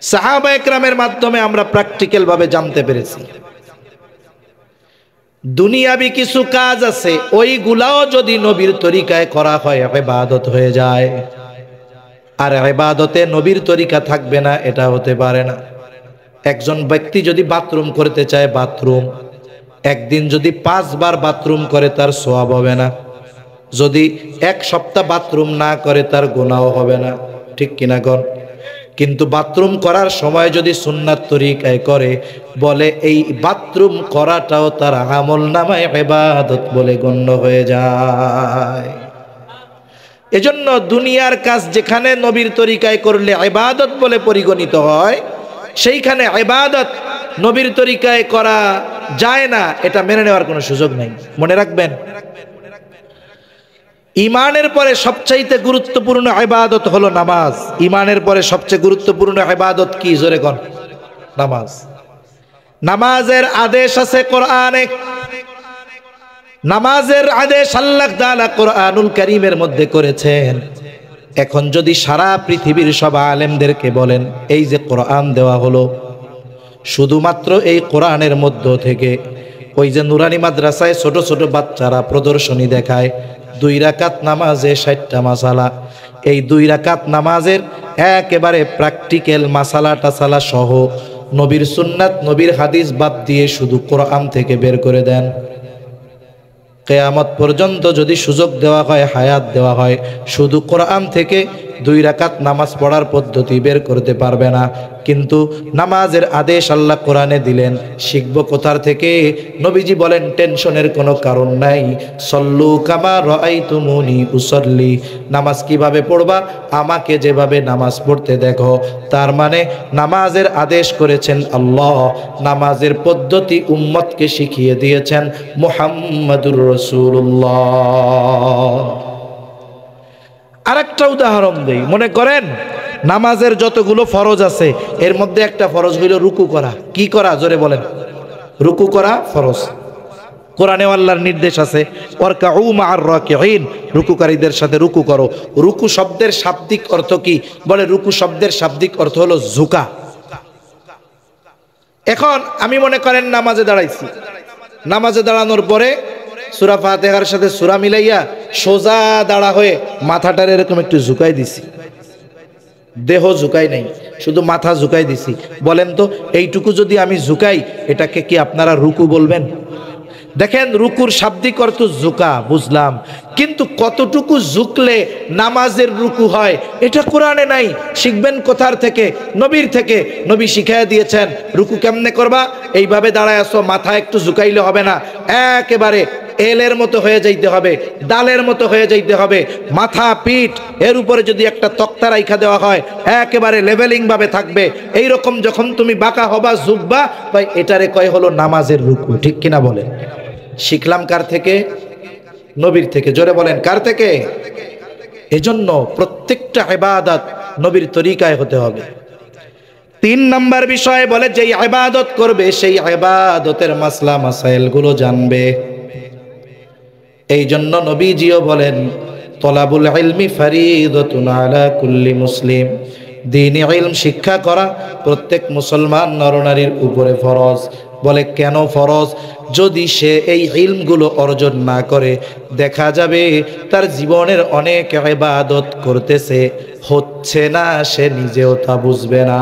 সাহাবা একরামের মাধ্যমে আমরা প্র্যাকটিক্যাল ভাবে জানতে পেরেছি। দুনিয়াবি কিছু কাজ আছে, ওইগুলাও যদি নবীর তরিকায় করা হয় ইবাদত হয়ে যায়। আর ইবাদতে নবীর তরিকা থাকবে না, এটা হতে পারে না। একজন ব্যক্তি যদি বাথরুম করতে চায়, বাথরুম একদিন যদি 5 বার বাথরুম করে, তার সওয়াব হবে না। যদি 1 সপ্তাহ বাথরুম না করে, তার গুনাহ হবে না, ঠিক কিনা কোন? কিন্তু বাথরুম করার সময় যদি সুন্নাত তরিকায় করে, বলে এই বাথরুম করাটাও তার আমল নামায় ইবাদত বলে গণ্য হয়ে যায়। এজন্য দুনিয়ার কাজ যেখানে নবীর তরিকায় করলে ইবাদত বলে পরিগণিত হয়, সেইখানে ইবাদত নবীর তরিকায় করা যায় না, এটা মেনে নেওয়ার কোনো সুযোগ নেই। মনে রাখবেন, ইমানের পরে সবচাইতে গুরুত্বপূর্ণ ইবাদত হলো নামাজ। ইমানের পরে সবচেয়ে গুরুত্বপূর্ণ ইবাদত কি? জোরে কোন? নামাজ। নামাজের আদেশ আছে কোরআনে। নামাজের আদেশ আল্লাহ তাআলা কোরআনুল কারীমের মধ্যে করেছেন। এখন যদি সারা পৃথিবীর সব আলেমদেরকে বলেন, এই যে কোরআন দেওয়া হলো, শুধুমাত্র এই কোরআনের মধ্য থেকে ওই যে নুরানি মাদ্রাসায় ছোট ছোট বাচ্চারা প্রদর্শনী দেখায় 2 রাকাত নামাজে 60টা মাসালা, এই 2 রাকাত নামাজের একেবারে প্র্যাকটিক্যাল মাসালা টাসালা সহ নবীর সুন্নাত, নবীর হাদিস বাদ দিয়ে শুধু কোরআন থেকে বের করে দেন, কিয়ামত পর্যন্ত যদি সুযোগ দেওয়া হয়, হায়াত দেওয়া হয়, শুধু কোরআন থেকে 2 রাকাত নামাজ পড়ার পদ্ধতি বের করতে পারবে না। কিন্তু নামাজের আদেশ আল্লাহ কোরআনে দিলেন, শিখবো কোথার থেকে? নবীজি বলেন, টেনশনের কোনো কারণ নাই। সল্লু কামা রাআইতুমুনি উসাল্লি, নামাজ কিভাবে পড়বা? আমাকে যেভাবে নামাজ পড়তে দেখো। তার মানে নামাজের আদেশ করেছেন আল্লাহ, নামাজের পদ্ধতি উম্মতকে শিখিয়ে দিয়েছেন মুহাম্মাদুর রাসূলুল্লাহ। আরেকটা উদাহরণ দেই। মনে করেন নামাজের যতগুলো ফরজ আছে, এর মধ্যে একটা ফরজ হইল রুকু করা। কি করা? জোরে বলেন। রুকু করা ফরজ। কোরআনে আল্লাহর নির্দেশ আছে, ওয়ারকাউ মা'আর রাকিঈন, রুকুকারীদের সাথে রুকু করো। রুকু শব্দের শাব্দিক অর্থ কি? বলে রুকু শব্দের শাব্দিক অর্থ হলো ঝুঁকা। এখন আমি মনে করেন নামাজে দাঁড়াইছি, নামাজে দাঁড়ানোর পরে সূরা ফাতিহার সাথে সূরা মিলাইয়া সোজা দাঁড়া হয়ে মাথাটার এরকম একটু ঝুঁকাই দিছি, দেহ ঝুঁকাই নাই, শুধু মাথা ঝুঁকাই দিছি। বলেন তো, এইটুকু যদি আমি ঝুঁকাই, এটাকে কি আপনারা রুকু বলবেন? দেখেন রুকুর শাব্দিক অর্থ ঝুঁকা, বুঝলাম, কিন্তু কতটুকু ঝুঁকলে নামাজের রুকু হয় এটা কোরআনে নাই। শিখবেন কোথার থেকে? নবীর থেকে। নবী শিখাইয়া দিয়েছেন রুকু কেমনে করবা, এইভাবে দাঁড়ায় আসো, মাথা একটু ঝুঁকাইলে হবে না, একেবারে এলের মতো হয়ে যাইতে হবে, ডালের মতো হয়ে যাইতে হবে, মাথা পিঠ এর উপরে যদি একটা তক্তা রাইখা দেওয়া হয় একেবারে লেভেলিং ভাবে থাকবে। এই রকম যখন তুমি বাঁকা হবা, ঝুঁকবা, ভাই এটারে কয় হলো নামাজের রুকু। ঠিক কিনা বলেন? শিখলাম কার থেকে? নবীর থেকে। জোরে বলেন কার থেকে? এজন্য প্রত্যেকটা ইবাদত নবীর তরিকায় হতে হবে। 3 নাম্বার বিষয় বলে যেই ইবাদত করবে সেই ইবাদতের মাসলা মাসাইল গুলো জানবে। এই জন্য নবীজিও বলেন তলাবুল ইলমি ফারিদাতুন আলা কুল্লি মুসলিম, দ্বীনি ইলম শিক্ষা করা প্রত্যেক মুসলমান নরনারীর উপরে ফরজ। বলে কেন ফরজ? যদি সে এই ইলমগুলো অর্জন না করে দেখা যাবে তার জীবনের অনেক ইবাদত করতেছে, হচ্ছে না, সে নিজেও তা বুঝবে না।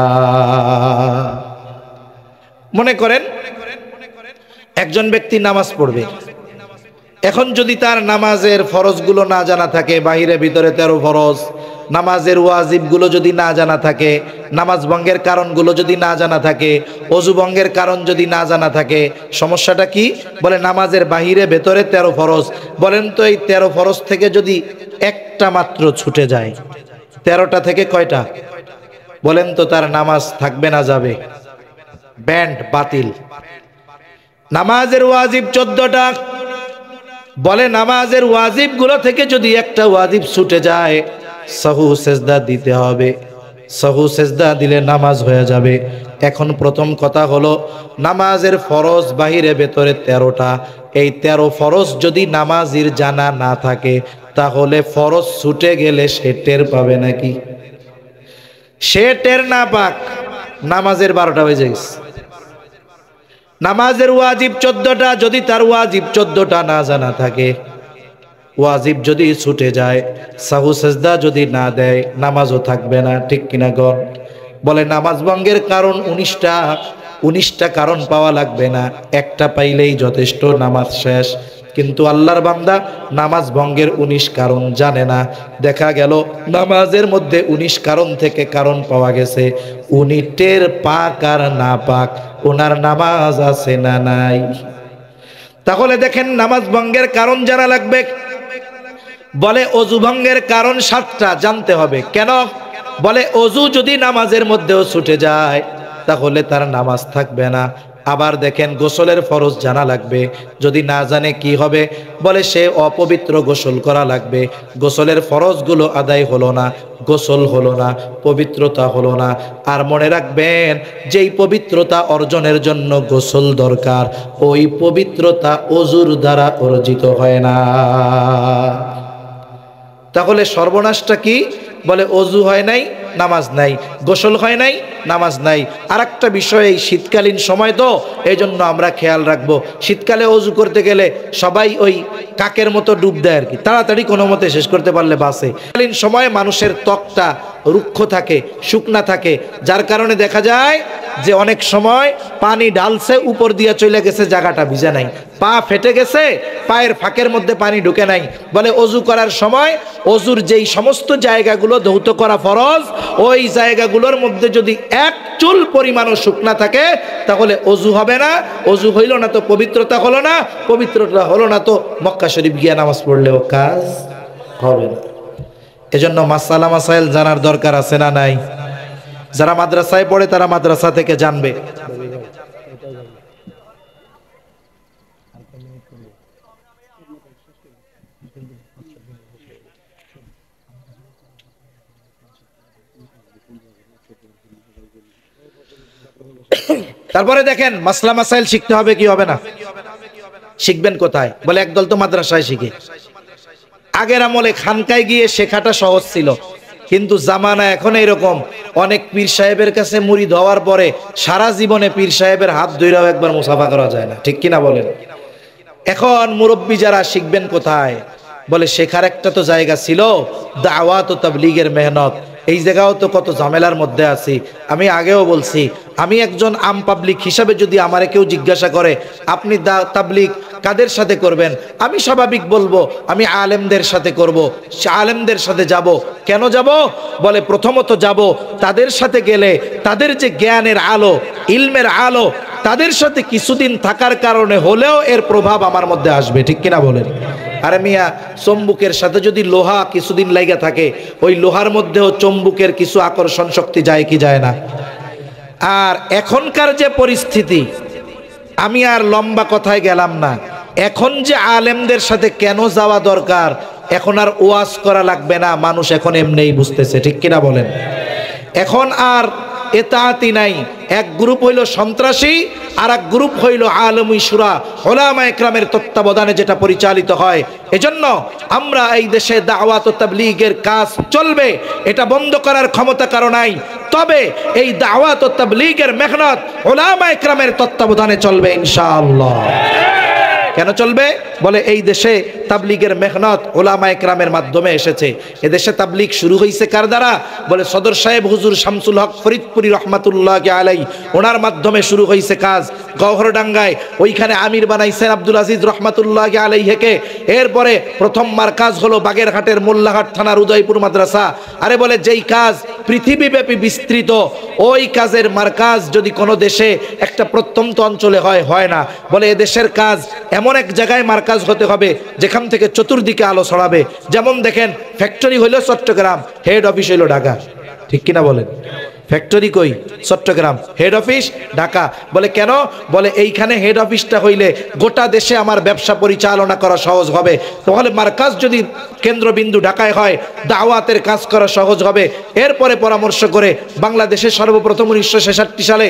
মনে করেন একজন ব্যক্তি নামাজ পড়বে, এখন যদি তার নামাজের ফরজগুলো না জানা থাকে, বাহিরে ভিতরে 13 ফরজ, নামাজের ওয়াজিবগুলো যদি না জানা থাকে, নামাজ ভঙ্গের কারণগুলো যদি না জানা থাকে, অজু ভঙ্গের কারণ যদি না জানা থাকে, সমস্যাটা কি? বলে নামাজের বাহিরে ভেতরে 13 ফরজ। বলেন তো এই 13 ফরজ থেকে যদি একটা মাত্র ছুটে যায়, 13টা থেকে কয়টা? বলেন তো তার নামাজ থাকবে না যাবে? ব্যান্ড বাতিল। নামাজের ওয়াজিব 14টা। বলে নামাজের ওয়াজিব গুলো থেকে যদি একটা ওয়াজিব ছুটে যায় সাহু সেজদা দিতে হবে, সাহু সেজদা দিলে নামাজ হয়ে যাবে। এখন প্রথম কথা হলো নামাজের ফরজ বাহিরে ভেতরে 13টা, এই 13 ফরজ যদি নামাজির জানা না থাকে তাহলে ফরজ ছুটে গেলে সে টের পাবে নাকি? সে টের না পাক, নামাজের 12টা বেজে গেছে। নামাজের ওয়াজিব 14টা, যদি তার ওয়াজিব 14টা না জানা থাকে, ওয়াজিব যদি ছুটে যায়, সাহু সেজদা যদি না দেয়, নামাজও থাকবে না। ঠিক কিনা গণ? বলে নামাজ ভঙ্গের কারণ 19টা, 19টা কারণ পাওয়া লাগবে না, একটা পাইলেই যথেষ্ট, নামাজ শেষ। কিন্তু আল্লাহর বান্দা নামাজ ভঙ্গের 19 কারণ জানে না। দেখা গেল নামাজের মধ্যে 19 কারণ থেকে কারণ পাওয়া গেছে, উনি টের পাক আর না পাক ওনার নামাজ আছে না নাই। তাহলে দেখেন নামাজ ভঙ্গের কারণ জানা লাগবে। বলে অজু ভঙ্গের কারণ 7টা জানতে হবে। কেন? বলে অজু যদি নামাজের মধ্যেও ছুটে যায় তাহলে তার নামাজ থাকবে না। আবার দেখেন গোসলের ফরজ জানা লাগবে, যদি না জানে কি হবে? বলে সে অপবিত্র গোসল করা লাগবে। গোসলের ফরজগুলো আদায় হলো না, গোসল হলো না, পবিত্রতা হলো না। আর মনে রাখবেন যেই পবিত্রতা অর্জনের জন্য গোসল দরকার, ওই পবিত্রতা অজুর দ্বারা অর্জিত হয় না। তাহলে সর্বনাশটা কি? বলে অজু হয় নাই, নামাজ নাই, গোসল হয় নাই, নামাজ নাই। আর একটা বিষয়, এই শীতকালীন সময় তো, এই জন্য আমরা খেয়াল রাখবো, শীতকালে অজু করতে গেলে সবাই ওই কাকের মতো ডুব দেয় আর কি, তাড়াতাড়ি কোনো মতে শেষ করতে পারলে বাসে। শীতকালীন সময় মানুষের ত্বকটা রুক্ষ থাকে, শুকনা থাকে, যার কারণে দেখা যায় যে অনেক সময় পানি ঢালছে, উপর দিয়ে চলে গেছে, জায়গাটা ভিজে নাই, পা ফেটে গেছে, পায়ের ফাঁকের মধ্যে পানি ঢুকে নাই। বলে অজু করার সময় অজুর যেই সমস্ত জায়গাগুলো ধৌত করা ফরজ, ওই জায়গাগুলোর মধ্যে যদি এক চুল পরিমাণও শুকনা থাকে তাহলে অজু হবে না। অজু হইল না তো পবিত্রতা হলো না, পবিত্রতা হলো না তো মক্কা শরীফ গিয়া নামাজ পড়লেও কাজ হবে না। এজন্য মাসালা মাসাইল জানার দরকার আছে না নাই? যারা মাদ্রাসায় পড়ে তারা মাদ্রাসা থেকে জানবে। তারপরে দেখেন মাসলা মাসাইল শিখতে হবে কি হবে না? শিখবেন কোথায়? বলে একদল তো মাদ্রাসায় শিখে। আগের আমলে খানকায় গিয়ে শেখাটা সহজ ছিল, কিন্তু জামানা এখন এরকম, অনেক পীর সাহেবের কাছে মুরিদ হওয়ার পরে সারা জীবনে পীর সাহেবের হাত ধইরাও একবার মুসাফা করা যায় না। ঠিক কিনা বলেন? এখন মুরব্বী যারা, শিখবেন কোথায়? বলে শেখার একটা তো জায়গা ছিল, দাওয়াত ও তাবলীগের মেহনত। এই জায়গাও তো কত ঝামেলার মধ্যে আছি। আমি আগেও বলছি, আমি একজন আম পাবলিক হিসাবে যদি আমারে কেউ জিজ্ঞাসা করে আপনি তাবলীগ কাদের সাথে করবেন? আমি স্বাভাবিক বলবো আমি আলেমদের সাথে করব। আলেমদের সাথে যাব। কেন যাব? বলে প্রথমত যাব তাদের সাথে গেলে তাদের যে জ্ঞানের আলো, ইলমের আলো, তাদের সাথে কিছুদিন থাকার কারণে হলেও এর প্রভাব আমার মধ্যে আসবে। ঠিক কিনা বলেন? আরে মিয়া, চুম্বুকের সাথে যদি লোহা কিছুদিন লাগা থাকে, ওই লোহার মধ্যেও চুম্বুকের কিছু আকর্ষণ শক্তি যায় কি যায় না? আর এখনকার যে পরিস্থিতি, আমি আর লম্বা কথায় গেলাম না, এখন যে আলেমদের সাথে কেন যাওয়া দরকার, এখন আর ওয়াজ করা লাগবে না, মানুষ এখন এমনিই বুঝতেছে। ঠিক কিনা বলেন? এখন আর এতাআতি নাই। এক গ্রুপ হইল সন্ত্রাসী, আর এক গ্রুপ হইল আলেমী শুরা, উলামা ইকরামের তত্ত্বাবধানে যেটা পরিচালিত হয়। এজন্য আমরা এই দেশে দাওয়াত ও তাবলীগের কাজ চলবে, এটা বন্ধ করার ক্ষমতা কারো নাই। তবে এই দাওয়াত ও তাবলীগের মেহনত উলামা ইকরামের তত্ত্বাবধানে চলবে ইনশাআল্লাহ। কেন চলবে? বলে এই দেশে তাবলীগের মেহনত উলামা ইকরামের মাধ্যমে এসেছে। এদেশে তাবলীগ শুরু হয়েছে কার দ্বারা? বলে সদর সাহেব হুজুর শামসুল হক ফরিদপুরি রহমাতুল্লাহি আলাইহি, ওনার মাধ্যমে শুরু হয়েছে কাজ। গওহরডাঙ্গায় ওইখানে আমির বানাইছেন আব্দুল আজিজ রহমাতুল্লাহি আলাইহিকে। এরপরে প্রথম মার্কাজ হলো বাগেরহাটের মোল্লাহাট থানার উদয়পুর মাদ্রাসা। আরে বলে যেই কাজ পৃথিবীব্যাপী বিস্তৃত, ওই কাজের মার্কাজ যদি কোনো দেশে একটা প্রত্যন্ত অঞ্চলে হয়, হয় না। বলে এ দেশের কাজ এমন এক জায়গায় মার্কাজ হতে হবে যেখান থেকে চতুর্দিকে আলো ছড়াবে। যেমন দেখেন, ফ্যাক্টরি হইল চট্টগ্রাম, হেড অফিস হইল ঢাকা। ঠিক কিনা বলেন? ফ্যাক্টরি কই? Chittagong, head office Dhaka. বলে কেন? বলে এইখানে হেড অফিসটা হইলে গোটা দেশে আমার ব্যবসা পরিচালনা করা সহজ হবে। তাহলে মার্কাজ যদি কেন্দ্রবিন্দু ঢাকায় হয়, দাওয়াতের কাজ করা সহজ হবে। এরপরে পরামর্শ করে বাংলাদেশে সর্বপ্রথম 1966 সালে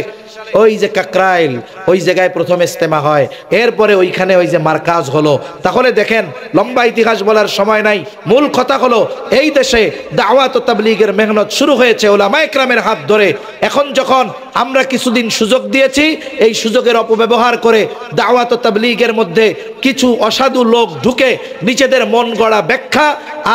ওই যে কাকরাইল, ওই জায়গায় প্রথম ইজতেমা হয়, এরপরে ওইখানে ওই যে মার্কাজ হলো। তাহলে দেখেন, লম্বা ইতিহাস বলার সময় নাই, মূল কথা হলো এই দেশে দাওয়াত ও তাবলীগের মেহনত শুরু হয়েছে উলামা ইকরামের হাত ধরে। এখন যখন আমরা কিছুদিন সুযোগ দিয়েছি, এই সুযোগের অপব্যবহার করে দাওয়াত ও তাবলীগের মধ্যে কিছু অসাধু লোক ঢুকে নিজেদের মন গড়া ব্যাখ্যা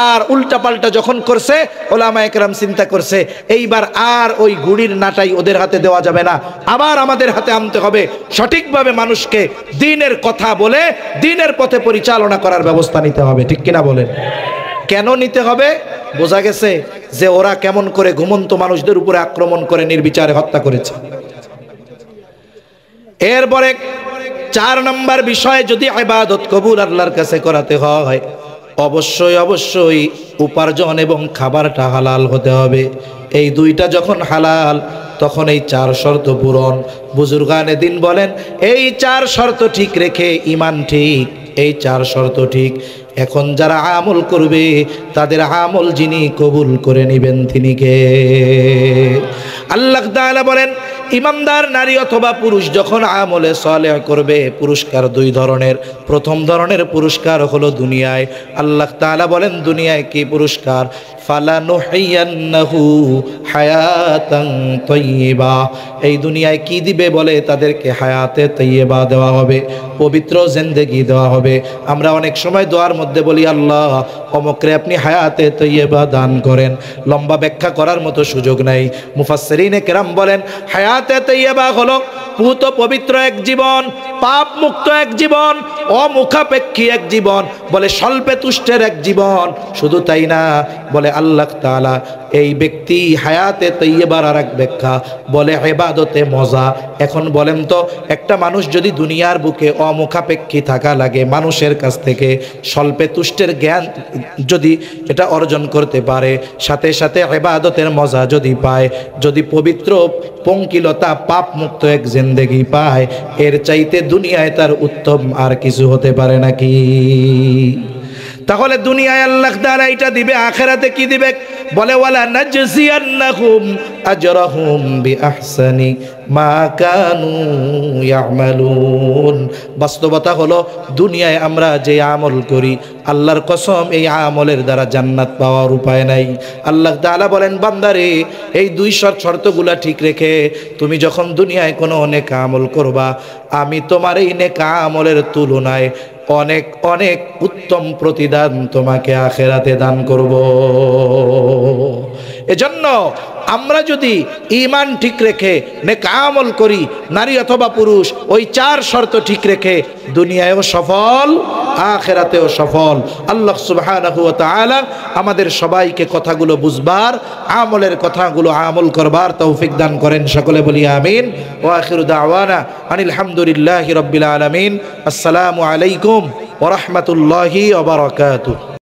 আর উল্টাপাল্টা যখন করছে, উলামা ইকরাম চিন্তা করছে এইবার আর ওই গুড়ির নাটাই ওদের হাতে দেওয়া যাবে না, আবার আমাদের হাতে আনতে হবে। সঠিকভাবে মানুষকে দ্বীনের কথা বলে দ্বীনের পথে পরিচালনা করার ব্যবস্থা নিতে হবে। ঠিক কিনা বলেন? কেন নিতে হবে? বোঝা গেছে যে ওরা কেমন করে ঘুমন্ত মানুষদের উপরে আক্রমণ করে নির্বিচারে হত্যা করেছে। এরপরে 4 নম্বর বিষয়, যদি ইবাদত কবুল আল্লাহর কাছে করাতে হয়, অবশ্যই অবশ্যই উপার্জন এবং খাবারটা হালাল হতে হবে। এই দুইটা যখন হালাল, তখন এই 4 শর্ত পূরণ। বুজুর্গানে দিন বলেন, এই 4 শর্ত ঠিক রেখে ঈমান ঠিক, এই 4 শর্ত ঠিক। এখন যারা আমল করবে তাদের আমল যিনি কবুল করে নেবেন তিনি কে? আল্লাহ তাআলা বলেন, ইমানদার নারী অথবা পুরুষ যখন আমলে সালেহ করবে, পুরস্কার 2 ধরনের। প্রথম ধরনের পুরস্কার হলো দুনিয়ায়। আল্লাহ তাআলা বলেন দুনিয়ায় কি পুরস্কার? ফালানুহিয়ান্নাহু হায়াতান তাইয়্যিবা। এই দুনিয়ায় কি দিবে? বলে তাদেরকে হায়াতে তাইয়্যিবা দেওয়া হবে, পবিত্র জিন্দেগি দেওয়া হবে। আমরা অনেক সময় দোয়ার মধ্যে বলি, আল্লাহ অমুকরে আপনি হায়াতে তাইয়্যিবা দান করেন। লম্বা ব্যাখ্যা করার মতো সুযোগ নাই। মুফাসসিরিনে কেরাম বলেন, হায়াতে তাইয়্যিবা হলো পুত পবিত্র এক জীবন, পাপ মুক্ত এক জীবন, অমুখাপেক্ষী এক জীবন, বলে স্বল্পে তুষ্টের এক জীবন। শুধু তাই না, বলে আল্লাহ তাআলা এই ব্যক্তি হায়াতে তাইয়্যিবার আর এক ব্যাখ্যা বলে ইবাদতে মজা। এখন বলেন তো, একটা মানুষ যদি দুনিয়ার বুকে অমুখাপেক্ষী থাকা লাগে, মানুষের কাছ থেকে স্বল্পে তুষ্টের জ্ঞান যদি এটা অর্জন করতে পারে, সাথে সাথে ইবাদতের মজা যদি পায়, যদি পবিত্র পঙ্কিলতা পাপ মুক্ত এক জিন্দেগি পায়, এর চাইতে দুনিয়ায় তার উত্তম আর কিছু হতে পারে নাকি? তাহলে দুনিয়ায় আল্লাহ তাআলা এটা দিবে, আখিরাতে কি দিবে? বলে ওয়ালা নাজজিয়ান্নাহুম আজরাহুম বিআহসানি মা কানু ইয়ামালুন। বাস্তবতা হলো দুনিয়ায় আমরা যে আমল করি, আল্লাহর কসম এই আমলের দ্বারা জান্নাত পাওয়ার উপায় নাই। আল্লাহ তাআলা বলেন, বান্দারে এই 2 শর্তগুলা ঠিক রেখে তুমি যখন দুনিয়ায় কোনো নেক আমল করবা, আমি তোমার এই নেক আমলের তুলনায় অনেক অনেক উত্তম প্রতিদান তোমাকে আখিরাতে দান করব। এজন্য আমরা যদি ঈমান ঠিক রেখে নেক আমল করি, নারী অথবা পুরুষ, ওই 4 শর্ত ঠিক রেখে দুনিয়ায়ও সফল, আখিরাতেও সফল। আল্লাহ সুবহানাহু ওয়া তাআলা আমাদের সবাইকে কথাগুলো বুঝবার, আমলের কথাগুলো আমল করবার তৌফিক দান করেন। সকলে বলি আমিন। ওয়া আখিরু দাওয়ানা আনিল হামদুলিল্লাহি রাব্বিল আলামিন। আসসালামু আলাইকুম ওয়া রাহমাতুল্লাহি ওয়া বারাকাতুহু।